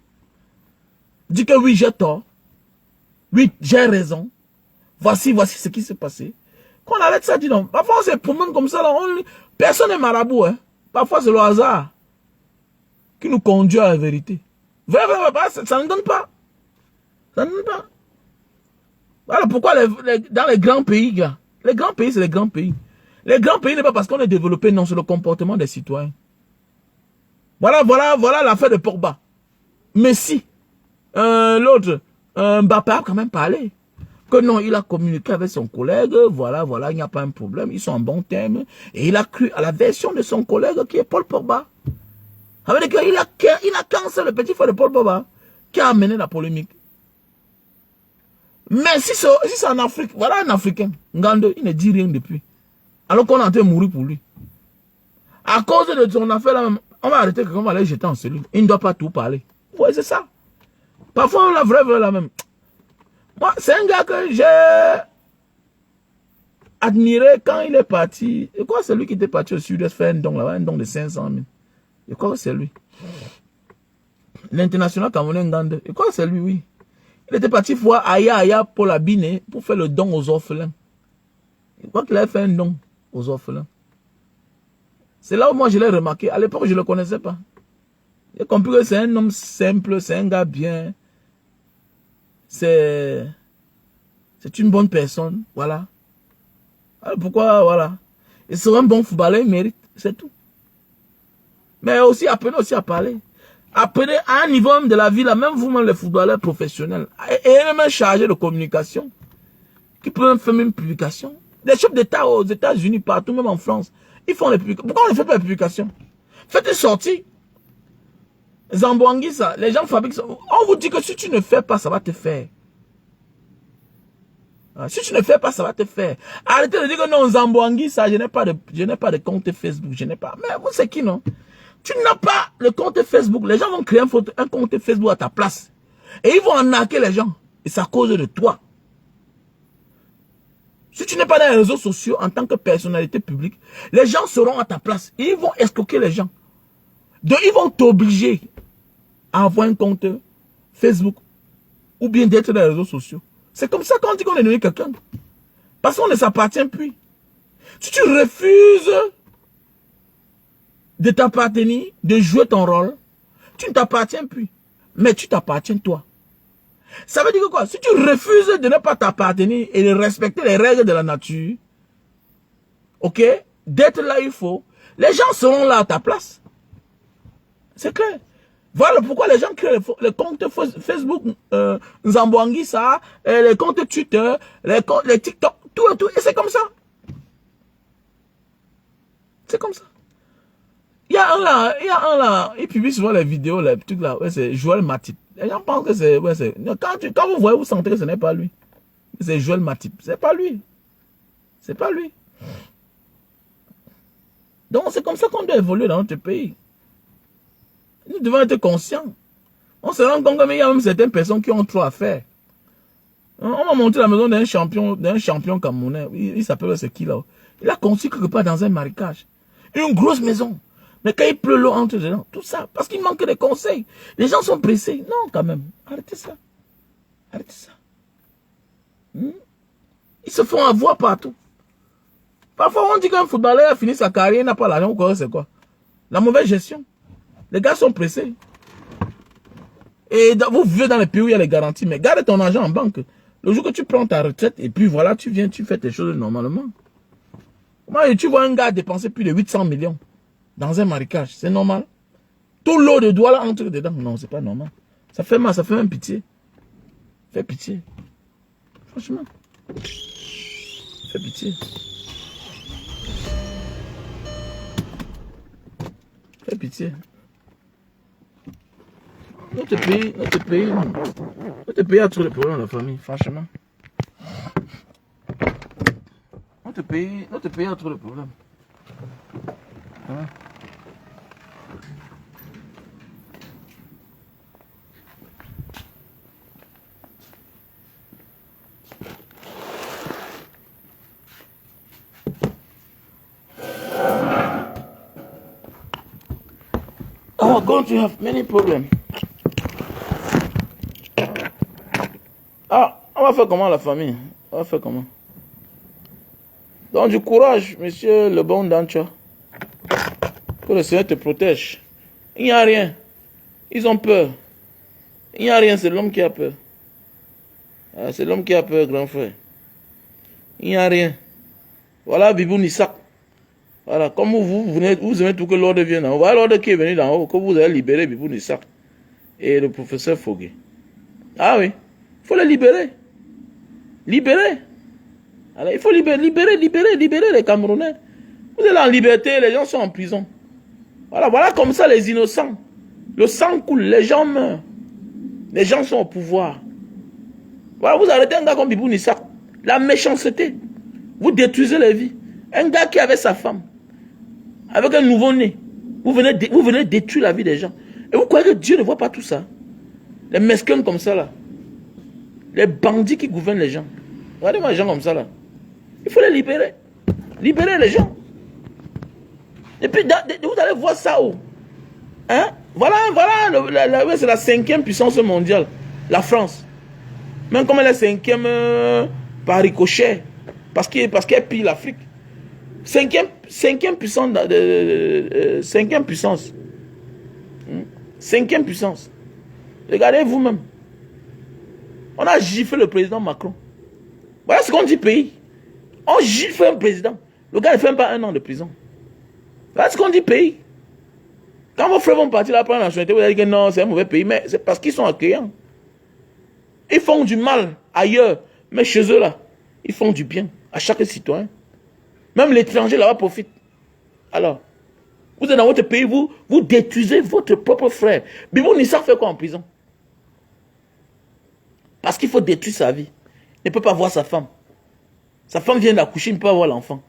Dit que oui, j'ai tort. Oui, j'ai raison. Voici ce qui s'est passé. Qu'on arrête ça, dis donc. Parfois, on s'époummonne comme ça, là. Personne n'est marabout, hein. Parfois, c'est le hasard qui nous conduit à la vérité. Vrai, ça ne donne pas. Ça ne donne pas. Voilà pourquoi dans les grands pays, gars, les grands pays, c'est les grands pays. Les grands pays n'est pas parce qu'on est développé, non, c'est le comportement des citoyens. Voilà l'affaire de Pogba. Messi, l'autre, Mbappé a quand même parlé. Que non, il a communiqué avec son collègue, voilà, il n'y a pas un problème, ils sont en bon terme. Et il a cru à la version de son collègue qui est Paul Pogba. Ça veut dire qu'il a cancellé le petit frère de Paul Pogba qui a amené la polémique. Mais si c'est en Afrique, voilà un Africain, Ngande, il ne dit rien depuis. Alors qu'on est en train de mourir pour lui. À cause de son affaire là, on va arrêter qu'on va aller jeter en cellule. Il ne doit pas tout parler. Oui, c'est ça. Parfois, la vraie là même. Moi, c'est un gars que j'ai admiré quand il est parti. Je crois que c'est lui qui était parti au sud-est faire un don là-bas, un don de 500 000. Je crois que c'est lui. L'international camerounais Ngande. Je crois que c'est lui, oui. Il était parti voir Aya pour la Bine pour faire le don aux orphelins. Je crois qu'il avait fait un don aux orphelins. C'est là où moi je l'ai remarqué. À l'époque, je ne le connaissais pas. J'ai compris que c'est un homme simple, c'est un gars bien. C'est une bonne personne. Voilà. Alors pourquoi, voilà. Il serait un bon footballeur, il mérite. C'est tout. Mais aussi, apprenez aussi à parler. Apprenez à un niveau même de la vie, là, même vous-même les footballeurs professionnels, et même chargé de communication, qui peuvent faire même une publication. Les chefs d'État aux États-Unis, partout, même en France, ils font les publications. Pourquoi on ne fait pas les publications? Faites une sortie. Zambouangui, ça, les gens fabriquent ça. On vous dit que si tu ne fais pas, ça va te faire. Si tu ne fais pas, ça va te faire. Arrêtez de dire que non, Zambouangui, ça, je n'ai pas de compte Facebook, je n'ai pas. Mais vous, c'est qui, non? Tu n'as pas le compte Facebook. Les gens vont créer un compte Facebook à ta place. Et ils vont arnaquer les gens. Et c'est à cause de toi. Si tu n'es pas dans les réseaux sociaux en tant que personnalité publique, les gens seront à ta place. Et ils vont escroquer les gens. Donc, ils vont t'obliger à avoir un compte Facebook ou bien d'être dans les réseaux sociaux. C'est comme ça qu'on dit qu'on est devenu quelqu'un. Parce qu'on ne s'appartient plus. Si tu refuses de t'appartenir, de jouer ton rôle, tu ne t'appartiens plus. Mais tu t'appartiens toi. Ça veut dire quoi? Si tu refuses de ne pas t'appartenir et de respecter les règles de la nature, ok, d'être là il faut, les gens seront là à ta place. C'est clair. Voilà pourquoi les gens créent les comptes Facebook, Zambouangui, ça, les comptes Twitter, les TikTok, tout et tout. Et c'est comme ça. C'est comme ça. Il y a un là, il publie souvent les vidéos, les trucs là, ouais, c'est Joël Matip. Les gens pensent que c'est, ouais, c'est, quand vous voyez, vous sentez que ce n'est pas lui. C'est Joël Matip. C'est pas lui. C'est pas lui. Donc c'est comme ça qu'on doit évoluer dans notre pays. Nous devons être conscients. On se rend compte qu'il y a même certaines personnes qui ont trop à faire. On m'a montré la maison d'un champion camerounais. Il s'appelle ce qui là. Il a construit quelque part dans un marécage. Une grosse maison. Mais quand il pleut, l'eau entre dedans. Tout ça. Parce qu'il manque de conseils. Les gens sont pressés. Non, quand même. Arrêtez ça. Arrêtez ça. Ils se font avoir partout. Parfois, on dit qu'un footballeur a fini sa carrière, il n'a pas l'argent. C'est quoi? La mauvaise gestion. Les gars sont pressés. Et vous vivez dans les pays où il y a les garanties. Mais garde ton argent en banque. Le jour que tu prends ta retraite, et puis voilà, tu viens, tu fais tes choses normalement. Moi, tu vois un gars dépenser plus de 800 millions dans un marécage. C'est normal. Tout l'eau de doigts là entre dedans. Non, c'est pas normal. Ça fait mal, ça fait même pitié. Fait pitié. Franchement. Fait pitié. Fait pitié. notre pays a trop de problèmes dans la famille, franchement. Notre pays a trop de problèmes. Hein? Are going to have many problems. Ah, on va faire comment la famille? On va faire comment? Donc du courage, monsieur le bon Dancha. Que le Seigneur te protège. Il n'y a rien. Ils ont peur. Il n'y a rien, c'est l'homme qui a peur. Ah, c'est l'homme qui a peur, grand frère. Il n'y a rien. Voilà Bibou Nissak. Voilà, comme vous aimez tout que l'ordre vienne en haut. Voilà l'ordre qui est venu d'en haut, que vous avez libéré Bibou Nissak et le professeur Fogué. Ah oui, il faut les libérer. Libérer. Alors, il faut libérer les Camerounais. Vous êtes en liberté, les gens sont en prison. Voilà comme ça les innocents. Le sang coule, les gens meurent. Les gens sont au pouvoir. Voilà, vous arrêtez un gars comme Bibou Nissak. La méchanceté. Vous détruisez les vies. Un gars qui avait sa femme, avec un nouveau-né, vous venez détruire la vie des gens. Et vous croyez que Dieu ne voit pas tout ça? Les mesquins comme ça là. Les bandits qui gouvernent les gens. Regardez-moi les gens comme ça là. Il faut les libérer. Libérer les gens. Et puis vous allez voir ça où? Hein? Voilà, c'est la 5e puissance mondiale. La France. Même comme elle est 5e par ricochet. Parce qu'elle pille l'Afrique. 5e puissance. 5e puissance. 5e puissance. Regardez vous-même. On a giflé le président Macron. Voilà ce qu'on dit pays. On gifle un président. Le gars ne fait même pas 1 an de prison. Voilà ce qu'on dit pays. Quand vos frères vont partir là pour la nationalité, vous allez dire que non, c'est un mauvais pays. Mais c'est parce qu'ils sont accueillants. Ils font du mal ailleurs. Mais chez eux là, ils font du bien à chaque citoyen. Même l'étranger là-bas profite. Alors, vous êtes dans votre pays, vous détruisez votre propre frère. Bibou Nissak fait quoi en prison? Parce qu'il faut détruire sa vie. Il ne peut pas voir sa femme. Sa femme vient d'accoucher, il ne peut pas voir l'enfant.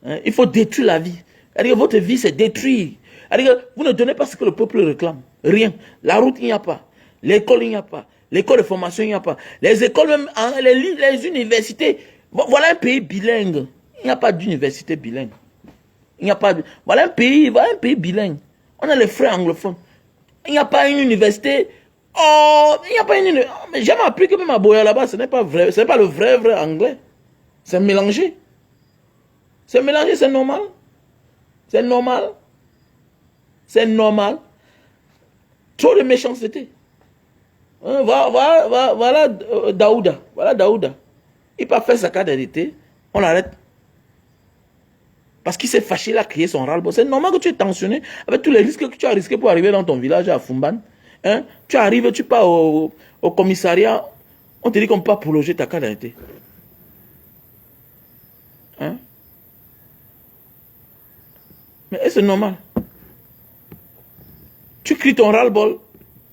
Hein? Il faut détruire la vie. C'est-à-dire que votre vie, c'est détruire. C'est-à-dire que vous ne donnez pas ce que le peuple réclame. Rien. La route, il n'y a pas. L'école, il n'y a pas. L'école de formation, il n'y a pas. Les écoles, même les universités. Voilà un pays bilingue. Il n'y a pas d'université bilingue. Il n'y a pas de... Voilà un pays bilingue. On a les frères anglophones. Il n'y a pas une université. Oh, il n'y a pas une université. Mais j'ai appris que même à Boya là-bas, ce n'est pas vrai. Ce n'est pas le vrai anglais. C'est mélangé. C'est mélangé, c'est normal. C'est normal. C'est normal. Trop de méchanceté. Voilà Daouda. Voilà Daouda. Il n'a pas fait sa carte d'identité. On l'arrête. Parce qu'il s'est fâché, il a crié son ras-le-bol. C'est normal que tu es tensionné avec tous les risques que tu as risqués pour arriver dans ton village à Fumban. Hein? Tu arrives, tu pars au commissariat. On te dit qu'on ne peut pas prolonger ta carte d'identité. Hein? Mais c'est normal. Tu cries ton ras-le-bol.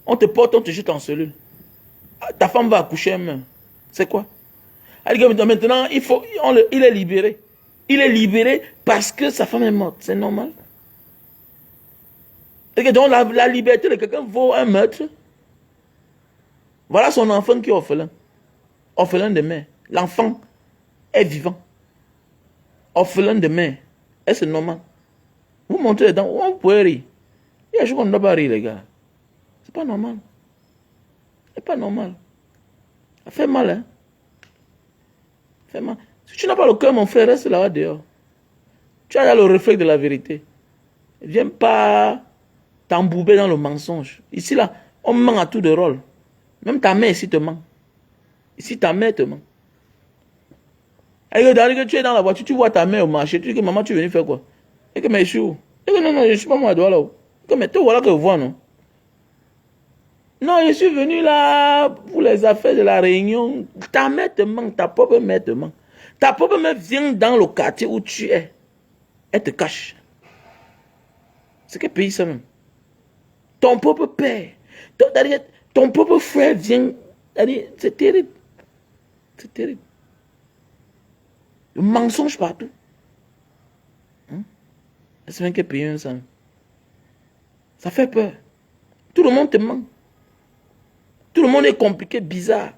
On te porte, on te jette en cellule. Ta femme va accoucher elle-même. C'est quoi? Maintenant, il est libéré. Il est libéré parce que sa femme est morte. C'est normal. Et donc la liberté de quelqu'un vaut un meurtre. Voilà son enfant qui est orphelin. Orphelin de mère. L'enfant est vivant. Orphelin de mère. Est-ce normal? Vous montrez les dents, on peut rire. Il y a des choses qu'on ne doit pas rire, les gars. C'est pas normal. C'est pas normal. Ça fait mal, hein. Ça fait mal. Si tu n'as pas le cœur, mon frère, reste là-bas dehors. Tu as le réflexe de la vérité. Ne viens pas t'embouber dans le mensonge. Ici, là, on ment à tout de rôle. Même ta mère ici te ment. Ici, ta mère te ment. Et que tu es dans la voiture, tu vois ta mère au marché, tu dis que maman, tu es venu faire quoi? Et que mais je suis où? Et que non, je ne suis pas moi, là. Que mais toi, voilà que je vois, non? Non, je suis venu là pour les affaires de la réunion. Ta mère te ment, ta propre mère te ment. Ta propre mère vient dans le quartier où tu es. Elle te cache. C'est quel pays ça même? Ton propre père, ton propre frère vient. C'est terrible. C'est terrible. Le mensonge partout. C'est même quel pays ça. Ça fait peur. Tout le monde te ment. Tout le monde est compliqué, bizarre.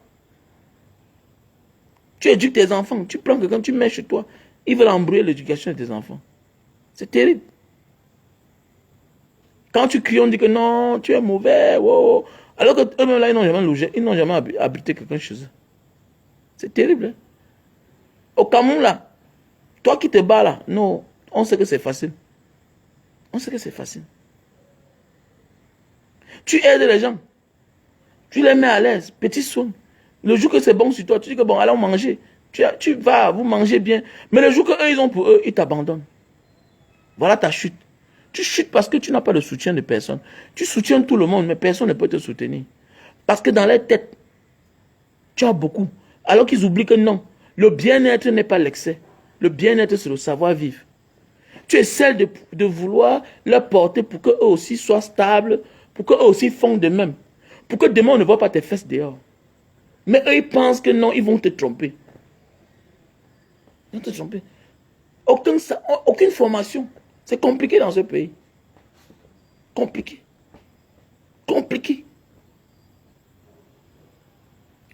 Tu éduques tes enfants, tu prends quelqu'un, tu mets chez toi, ils veulent embrouiller l'éducation de tes enfants. C'est terrible. Quand tu cries, on dit que non, tu es mauvais, wow. Alors que eux-mêmes là, ils n'ont jamais logé, ils n'ont jamais habité quelqu'un chez eux. C'est terrible. Hein? Au Cameroun là, toi qui te bats là, non, on sait que c'est facile. On sait que c'est facile. Tu aides les gens. Tu les mets à l'aise, petit soin. Le jour que c'est bon sur toi, tu dis que bon, allons manger. Tu vas, vous mangez bien. Mais le jour que eux, ils ont pour eux, ils t'abandonnent. Voilà ta chute. Tu chutes parce que tu n'as pas de soutien de personne. Tu soutiens tout le monde, mais personne ne peut te soutenir. Parce que dans leur tête, tu as beaucoup. Alors qu'ils oublient que non, le bien-être n'est pas l'excès. Le bien-être, c'est le savoir-vivre. Tu essaies de vouloir leur porter pour qu'eux aussi soient stables, pour qu'eux aussi font de même. Pour que demain, on ne voit pas tes fesses dehors. Mais eux, ils pensent que non, ils vont te tromper. Ils vont te tromper. Aucune formation. C'est compliqué dans ce pays. Compliqué. Compliqué.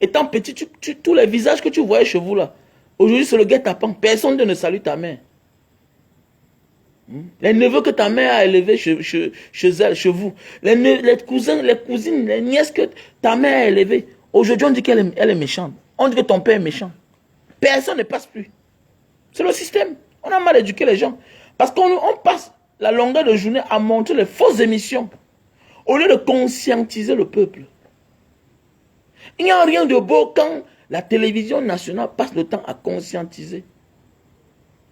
Étant petit, tous les visages que tu voyais chez vous là, aujourd'hui c'est le guet-apens. Personne ne salue ta mère. Les neveux que ta mère a élevés chez elle, chez vous. Les cousins, les cousines, les nièces que ta mère a élevées. Aujourd'hui, on dit qu'elle est méchante. On dit que ton père est méchant. Personne ne passe plus. C'est le système. On a mal éduqué les gens. Parce qu'on passe la longueur de journée à montrer les fausses émissions. Au lieu de conscientiser le peuple. Il n'y a rien de beau quand la télévision nationale passe le temps à conscientiser.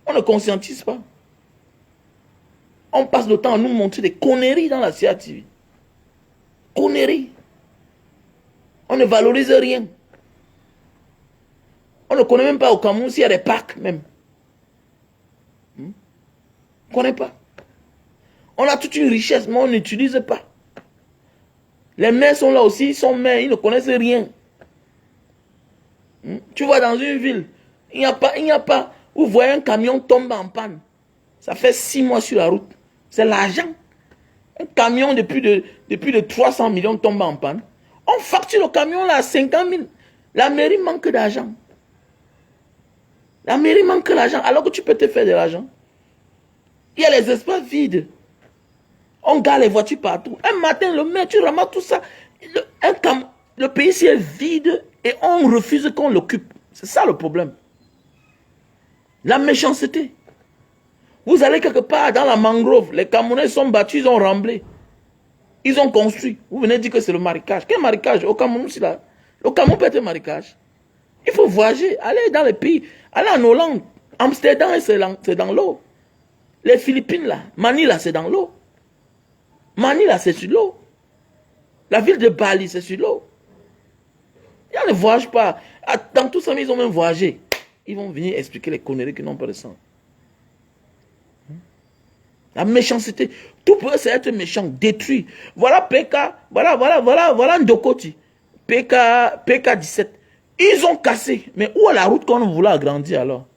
On ne conscientise pas. On passe le temps à nous montrer des conneries dans la CATV. Conneries. On ne valorise rien. On ne connaît même pas au Cameroun s'il y a des parcs même. On ne connaît pas. On a toute une richesse, mais on n'utilise pas. Les maires sont là aussi, ils sont maires, ils ne connaissent rien. Tu vois dans une ville, il n'y a pas, vous voyez un camion tomber en panne. Ça fait 6 mois sur la route. C'est l'argent. Un camion de plus de 300 millions tombe en panne. On facture le camion là à 50 000. La mairie manque d'argent. La mairie manque d'argent alors que tu peux te faire de l'argent. Il y a les espaces vides. On garde les voitures partout. Un matin, le maire, tu ramasses tout ça. Le pays ici est vide et on refuse qu'on l'occupe. C'est ça le problème. La méchanceté. Vous allez quelque part dans la mangrove, les Camerounais sont battus, ils ont remblé. Ils ont construit. Vous venez dire que c'est le marécage. Quel marécage? Au Cameroun, c'est là. Le Cameroun peut être un marécage. Il faut voyager, aller dans les pays. Aller en Hollande. Amsterdam, c'est dans l'eau. Les Philippines, là. Manila, c'est dans l'eau. Manila, c'est sur l'eau. La ville de Bali, c'est sur l'eau. Ils ne voyagent pas. Dans tout ça, ils ont même voyagé. Ils vont venir expliquer les conneries qui n'ont pas de sens. La méchanceté. Tout pour eux, c'est être méchant, détruit. Voilà PK, voilà Ndokoti. PK 17. Ils ont cassé. Mais où est la route qu'on voulait agrandir alors?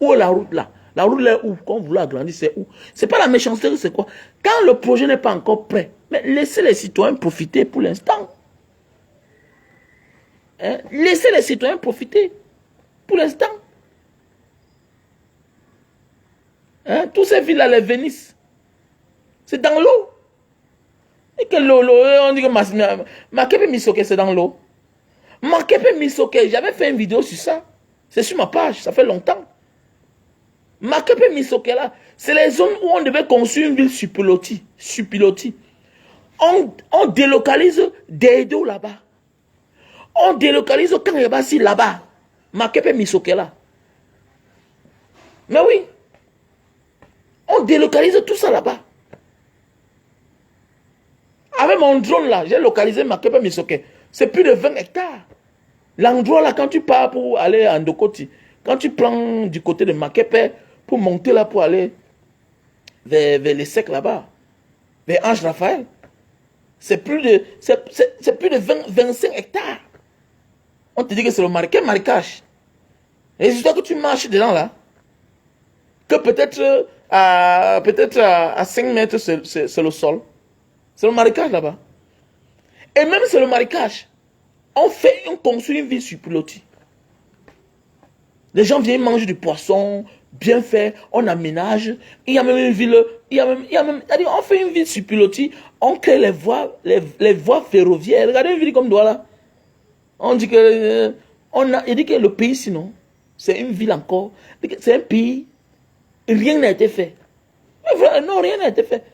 Où est la route là? La route là où qu'on voulait agrandir, c'est où? C'est pas la méchanceté, c'est quoi? Quand le projet n'est pas encore prêt, mais laissez les citoyens profiter pour l'instant. Hein? Laissez les citoyens profiter pour l'instant. Hein? Tous ces villes-là, les Venise, c'est dans l'eau. Et que l'eau, on dit que Makepe Misoke, c'est dans l'eau. Makepe Misoke, j'avais fait une vidéo sur ça. C'est sur ma page, ça fait longtemps. Makepe Misoke, là, c'est les zones où on devait construire une ville sur pilotis. On délocalise des dos là-bas. On délocalise Kangabasi là-bas. Makepe Misoke, là. Mais oui. On délocalise tout ça là-bas. Avec mon drone là, j'ai localisé Makepe Misoke. C'est plus de 20 hectares. L'endroit là, quand tu pars pour aller à Ndokoti, quand tu prends du côté de Makepe pour monter là, pour aller vers les secs là-bas, vers Ange Raphaël, C'est plus de 25 hectares. On te dit que c'est le marécage. Quel marécage? Et c'est toi que tu marches dedans là. Que peut-être à 5 mètres, c'est le sol. C'est le marécage là-bas. Et même c'est le marécage. On construit une ville sur pilotis. Les gens viennent manger du poisson, bien fait, on aménage. Il y a même une ville, on fait une ville sur pilotis, on crée les voies ferroviaires. Regardez une ville comme Douala. On dit que, il dit que le pays sinon, c'est une ville encore, c'est un pays, rien n'a été fait. Non, rien n'a été fait.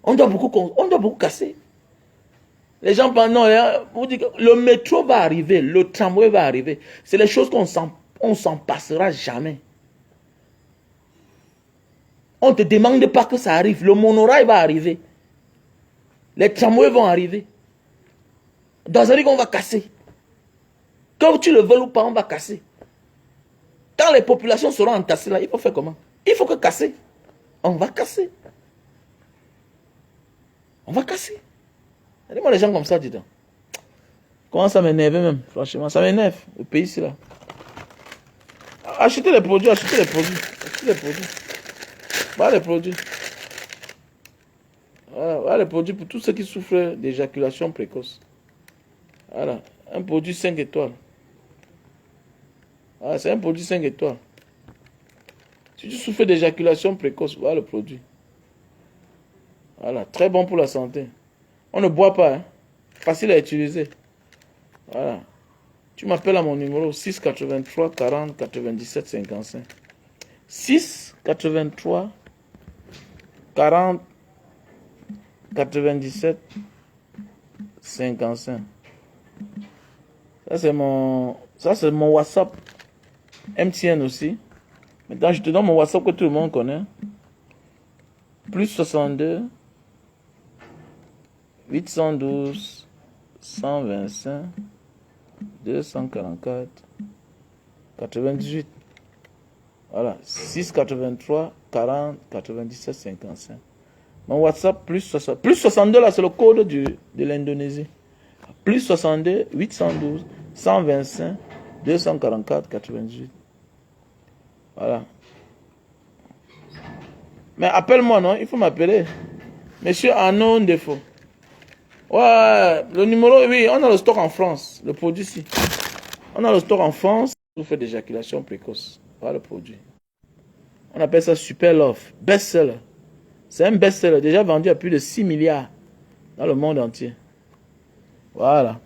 On doit beaucoup casser. Les gens pensent, non, vous dites que le métro va arriver, le tramway va arriver. C'est les choses qu'on s'en passera jamais. On ne te demande pas que ça arrive. Le monorail va arriver. Les tramways vont arriver. Dans un dit qu'on va casser. Quand tu le veux ou pas, on va casser. Quand les populations seront entassées là, il faut faire comment? Il faut que casser. On va casser. On va casser. Regardez-moi les gens comme ça, dis donc. Comment ça m'énerve même, franchement. Ça m'énerve, le pays ici là. Achetez les produits, achetez les produits. Achetez les produits. Voilà les produits. Voilà les produits pour tous ceux qui souffrent d'éjaculation précoce. Voilà, un produit 5 étoiles. Voilà, c'est un produit 5 étoiles. Si tu souffres d'éjaculation précoce, voilà le produit. Voilà, très bon pour la santé. On ne boit pas, hein. Facile à utiliser. Voilà. Tu m'appelles à mon numéro 6 83 40 97 55. 6 83 40 97 55. Ça c'est mon WhatsApp. MTN aussi. Maintenant je te donne mon WhatsApp que tout le monde connaît. Plus 62 812 125 244 98. Voilà, 683 40 97 55. Mon WhatsApp plus 62 là, c'est le code de l'Indonésie. Plus 62 812 125 244 98. Voilà. Mais appelle-moi, non? Il faut m'appeler. Monsieur Arnaud Défaut. Ouais, le numéro, oui, on a le stock en France, le produit ici. On a le stock en France, on fait d'éjaculation précoce. Voilà le produit. On appelle ça Super Love, best-seller. C'est un best-seller, déjà vendu à plus de 6 milliards dans le monde entier. Voilà.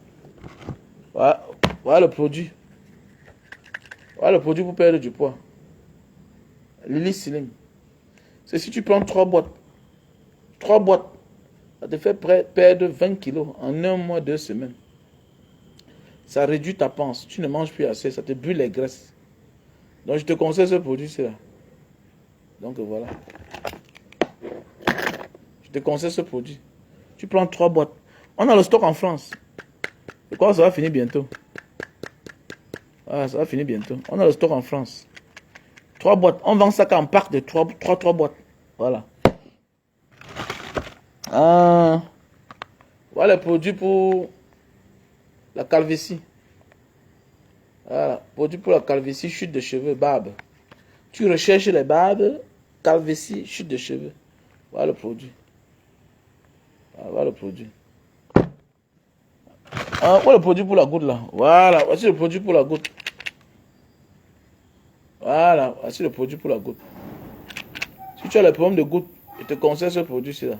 Voilà le produit. Voilà le produit pour perdre du poids. Lily Slim. C'est si tu prends 3 boîtes. 3 boîtes. Ça te fait perdre 20 kilos en 1 mois, 2 semaines. Ça réduit ta panse. Tu ne manges plus assez. Ça te brûle les graisses. Donc je te conseille ce produit-ci là. Donc voilà. Je te conseille ce produit. Tu prends 3 boîtes. On a le stock en France. Je crois que ça va finir bientôt. Ah, ça va finir bientôt. On a le stock en France. 3 boîtes. On vend ça en pack de 3 boîtes. Voilà. Voilà les produits pour la calvitie. Voilà, produit pour la calvitie, chute de cheveux, barbe. Tu recherches les barbes, calvitie, chute de cheveux. Voilà le produit. Voilà le produit. Voilà le produit pour la goutte là. Voilà, voici le produit pour la goutte. Voilà, voici le produit pour la goutte. Si tu as les problèmes de goutte, je te conseille ce produit-ci là.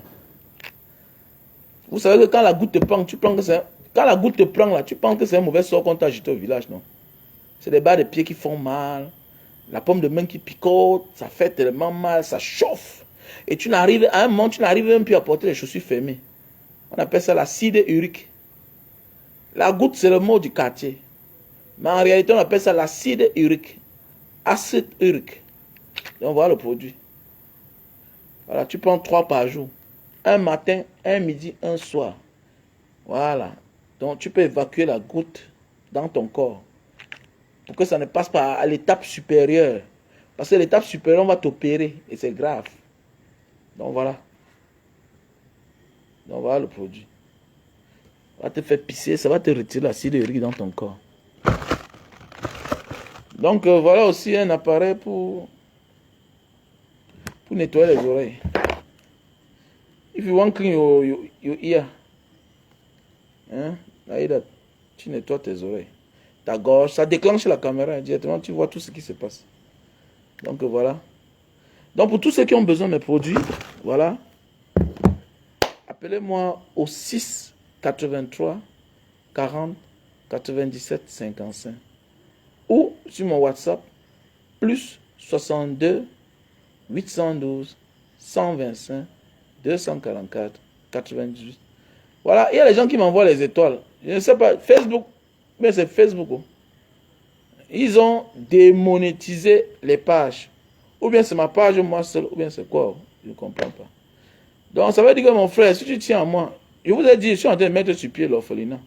Vous savez que quand la goutte te prend, tu penses que c'est... Quand la goutte te prend là, tu penses que c'est un mauvais sort qu'on t'a agité au village, non? C'est des bas de pieds qui font mal, la paume de main qui picote, ça fait tellement mal, ça chauffe. Et tu n'arrives, à un moment, tu n'arrives même plus à porter les chaussures fermées. On appelle ça l'acide urique. La goutte, c'est le mot du quartier. Mais en réalité, on appelle ça l'acide urique. Acide urique. Donc voilà le produit. Voilà, tu prends 3 par jour. Un matin, un midi, un soir. Voilà. Donc tu peux évacuer la goutte dans ton corps. Pour que ça ne passe pas à l'étape supérieure. Parce que l'étape supérieure, on va t'opérer. Et c'est grave. Donc voilà. Donc voilà le produit. va te faire pisser, ça va te retirer l'acide urique dans ton corps. Donc voilà aussi un appareil pour nettoyer les oreilles. If you want clean your ear, hein, like that, tu nettoies tes oreilles. Ta gorge, ça déclenche la caméra directement, tu vois tout ce qui se passe. Donc voilà. Donc pour tous ceux qui ont besoin de mes produits, voilà, appelez-moi au 6 83 40 97 55 ou sur mon WhatsApp plus 62 812 125 244 98. Voilà, il y a les gens qui m'envoient les étoiles. Je ne sais pas, Facebook, mais c'est Facebook. Oh. Ils ont démonétisé les pages. Ou bien c'est ma page moi seul, ou bien c'est quoi? Je ne comprends pas. Donc ça veut dire que mon frère, si tu tiens à moi, je vous ai dit, je suis en train de mettre sur pied l'orphelinat.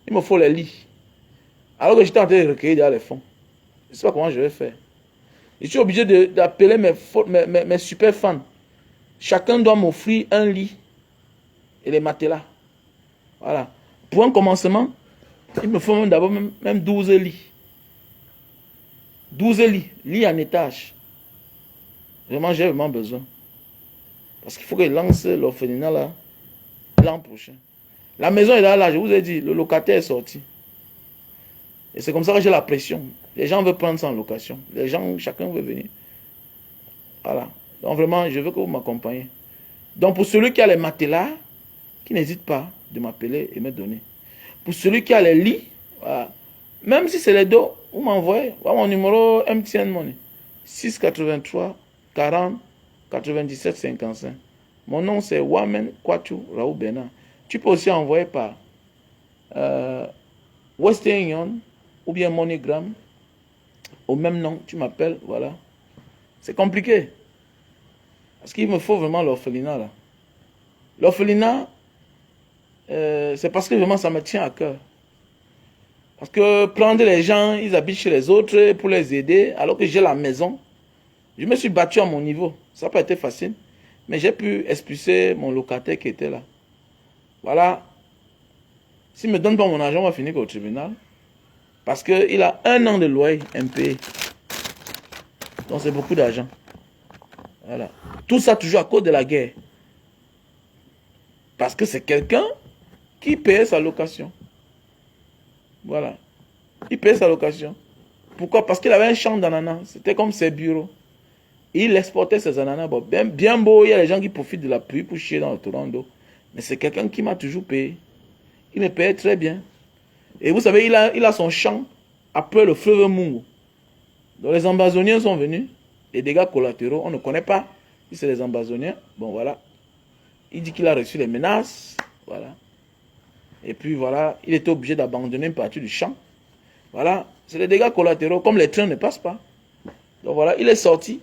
Il me faut les lits. Alors que j'étais en train de recueillir dans les fonds. Je ne sais pas comment je vais faire. Je suis obligé d'appeler mes super fans. Chacun doit m'offrir un lit et les matelas. Voilà. Pour un commencement, il me faut d'abord même 12 lits. 12 lits en étage. Vraiment, j'ai vraiment besoin. Parce qu'il faut que je lance l'orphelinat là l'an prochain. La maison est là, je vous ai dit, le locataire est sorti. Et c'est comme ça que j'ai la pression. Les gens veulent prendre ça en location. Les gens, chacun veut venir. Voilà. Donc vraiment, je veux que vous m'accompagniez. Donc pour celui qui a les matelas, qui n'hésite pas de m'appeler et me donner. Pour celui qui a les lits, voilà. Même si c'est les dos, vous m'envoyez. Voilà mon numéro MTN Money. 683 40 97 55. Mon nom c'est Wamen Kwatu Raoul Bernard. Tu peux aussi envoyer par Western Union ou bien MoneyGram. Au même nom, tu m'appelles, voilà. C'est compliqué. Parce qu'il me faut vraiment l'orphelinat là. L'orphelinat, c'est parce que vraiment ça me tient à cœur. Parce que prendre les gens, ils habitent chez les autres pour les aider, alors que j'ai la maison. Je me suis battu à mon niveau. Ça n'a pas été facile. Mais j'ai pu expulser mon locataire qui était là. Voilà. S'il ne me donne pas mon argent, on va finir au tribunal. Parce qu'il a 1 an de loyer impayé. Donc c'est beaucoup d'argent. Voilà. Tout ça toujours à cause de la guerre. Parce que c'est quelqu'un qui payait sa location. Voilà. Il payait sa location. Pourquoi? Parce qu'il avait un champ d'ananas. C'était comme ses bureaux. Il exportait ses ananas. Bon, bien beau, il y a les gens qui profitent de la pluie pour chier dans le torrent d'eau. Mais c'est quelqu'un qui m'a toujours payé. Il me payait très bien. Et vous savez, il a son champ après le fleuve Mungo. Donc les Ambazoniens sont venus. Les dégâts collatéraux, on ne connaît pas si c'est les Ambazoniens. Bon, voilà. Il dit qu'il a reçu les menaces. Voilà. Et puis voilà, il était obligé d'abandonner une partie du champ. Voilà. C'est les dégâts collatéraux, comme les trains ne passent pas. Donc voilà, il est sorti.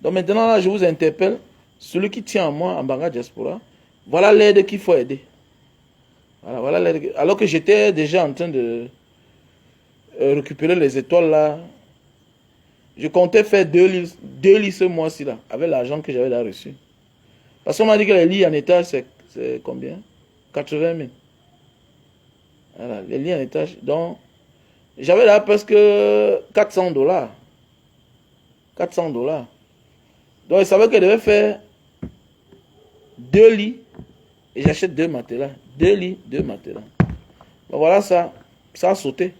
Donc maintenant, là, je vous interpelle. Celui qui tient à moi en Banga Diaspora, voilà l'aide qu'il faut aider. Voilà l'aide. Alors que j'étais déjà en train de récupérer les étoiles là. Je comptais faire 2 lits ce mois-ci là, avec l'argent que j'avais là reçu. Parce qu'on m'a dit que les lits en étage, c'est combien? 80 000. Voilà, les lits en étage. Donc, j'avais là presque $400. 400 $. Donc, il savait que je devais faire 2 lits et j'achète 2 matelas. 2 lits, 2 matelas. Donc, voilà, ça a sauté.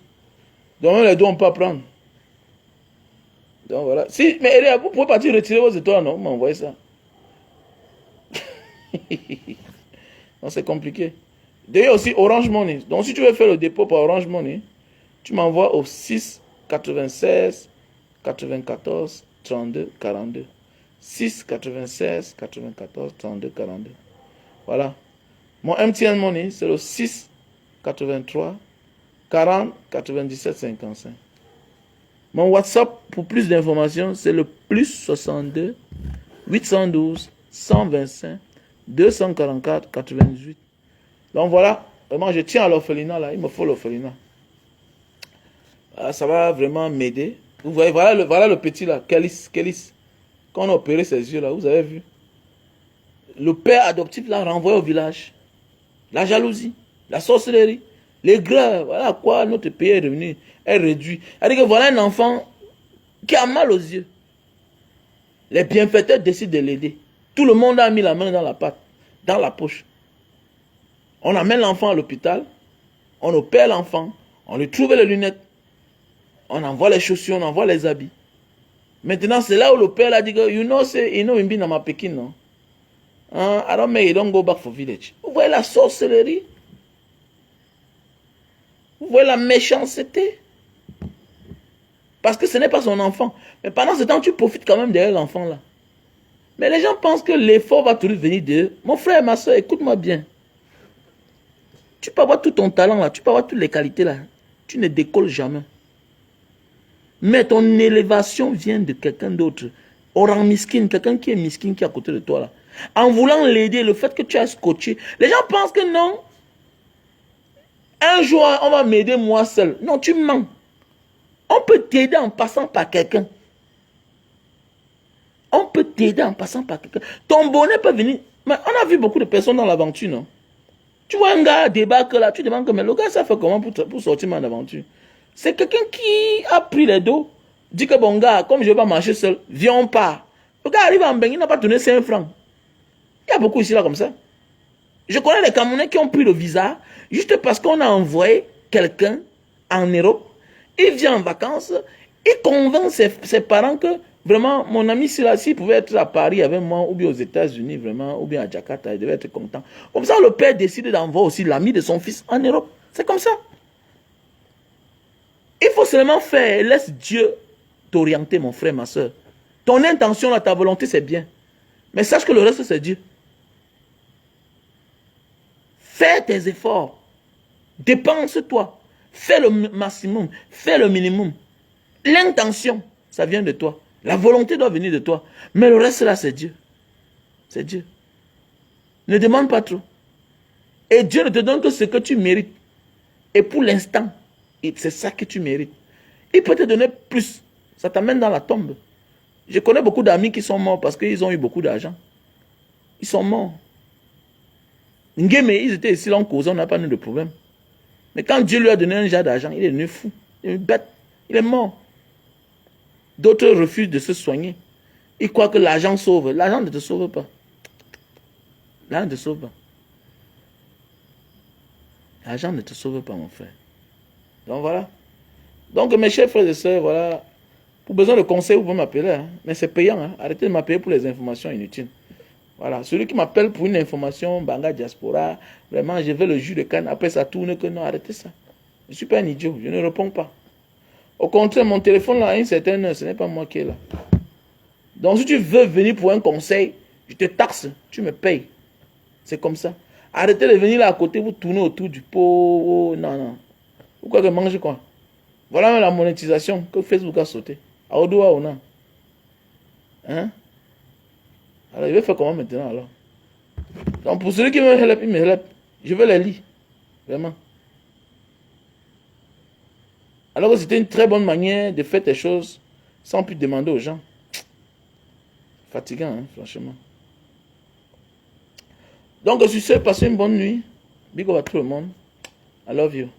Donc, même les deux, on peut prendre. Donc, voilà. Si, mais vous pouvez partir retirer vos étoiles, non? Vous m'envoyez ça. Donc, c'est compliqué. D'ailleurs, aussi Orange Money. Donc, si tu veux faire le dépôt par Orange Money, tu m'envoies au 6 96 94 32 42. 6 96 94 32 42. Voilà. Mon MTN Money, c'est le 6 83 40 97 55. Mon WhatsApp, pour plus d'informations, c'est le plus 62 812 125 244 98. Donc voilà, vraiment, je tiens à l'orphelinat là, il me faut l'orphelinat. Ça va vraiment m'aider. Vous voyez, voilà le petit là, Kélis. Quand on a opéré ses yeux là, vous avez vu. Le père adoptif l'a renvoyé au village. La jalousie. La sorcellerie. Les gras, voilà à quoi notre pays est revenu, est réduit. C'est-à-dire que voilà un enfant qui a mal aux yeux. Les bienfaiteurs décident de l'aider. Tout le monde a mis la main dans la pâte, dans la poche. On amène l'enfant à l'hôpital, on opère l'enfant, on lui trouve les lunettes, on envoie les chaussures, on envoie les habits. Maintenant, c'est là où le père a dit que, you know, in my Pekin, no? I don't make it, don't go back for village. Vous voyez la sorcellerie? Vous voyez la méchanceté? Parce que ce n'est pas son enfant. Mais pendant ce temps, tu profites quand même derrière l'enfant là. Mais les gens pensent que l'effort va toujours venir d'eux. Mon frère, ma soeur, écoute-moi bien. Tu peux avoir tout ton talent là, tu peux avoir toutes les qualités là. Tu ne décolles jamais. Mais ton élévation vient de quelqu'un d'autre. Orang miskin, quelqu'un qui est miskin qui est à côté de toi là. En voulant l'aider, le fait que tu as scotché, les gens pensent que non. Un jour, on va m'aider moi seul. Non, tu mens. On peut t'aider en passant par quelqu'un. On peut t'aider en passant par quelqu'un. Ton bonheur peut venir. Mais on a vu beaucoup de personnes dans l'aventure, non? Tu vois un gars débarque là, tu demandes que mais le gars, ça fait comment pour sortir en aventure? C'est quelqu'un qui a pris les dos, dit que bon gars, comme je ne vais pas marcher seul, viens on part. Le gars arrive en Bengue, il n'a pas donné 5 francs. Il y a beaucoup ici là comme ça. Je connais les Camerounais qui ont pris le visa juste parce qu'on a envoyé quelqu'un en Europe. Il vient en vacances, il convainc ses parents que vraiment mon ami s'il pouvait être à Paris avec moi ou bien aux États-Unis vraiment ou bien à Jakarta, il devait être content. Comme ça le père décide d'envoyer aussi l'ami de son fils en Europe. C'est comme ça. Il faut seulement faire, laisse Dieu t'orienter mon frère, ma soeur. Ton intention, là, ta volonté c'est bien. Mais sache que le reste c'est Dieu. Fais tes efforts. Dépense-toi. Fais le maximum. Fais le minimum. L'intention, ça vient de toi. La volonté doit venir de toi. Mais le reste là, c'est Dieu. C'est Dieu. Ne demande pas trop. Et Dieu ne te donne que ce que tu mérites. Et pour l'instant, c'est ça que tu mérites. Il peut te donner plus. Ça t'amène dans la tombe. Je connais beaucoup d'amis qui sont morts parce qu'ils ont eu beaucoup d'argent. Ils sont morts. Ngeme, ils étaient ici, là, en cause, on n'a pas eu de problème. Mais quand Dieu lui a donné un genre d'argent, il est devenu fou. Il est bête. Il est mort. D'autres refusent de se soigner. Ils croient que l'argent sauve. L'argent ne te sauve pas. L'argent ne te sauve pas. L'argent ne te sauve pas, mon frère. Donc voilà. Donc mes chers frères et sœurs, voilà. Pour besoin de conseils, vous pouvez m'appeler. Hein. Mais c'est payant. Hein. Arrêtez de m'appeler pour les informations inutiles. Voilà. Celui qui m'appelle pour une information, Banga Diaspora, vraiment, je veux le jus de canne. Après, ça tourne que non, arrêtez ça. Je ne suis pas un idiot. Je ne réponds pas. Au contraire, mon téléphone, là, à une certaine heure, ce n'est pas moi qui est là. Donc, si tu veux venir pour un conseil, je te taxe, tu me payes. C'est comme ça. Arrêtez de venir là à côté, vous tournez autour du pot. Oh, non, non. Pourquoi que manger quoi? Voilà la monétisation que Facebook a sauté. À Odoa, on a. Hein? Alors, il va faire comment maintenant alors? Donc, pour celui qui me help, il me help. Je veux les lire. Vraiment. Alors que c'était une très bonne manière de faire tes choses sans plus demander aux gens. Fatigant, hein, franchement. Donc, sur ce, passez une bonne nuit. Big up à tout le monde. I love you.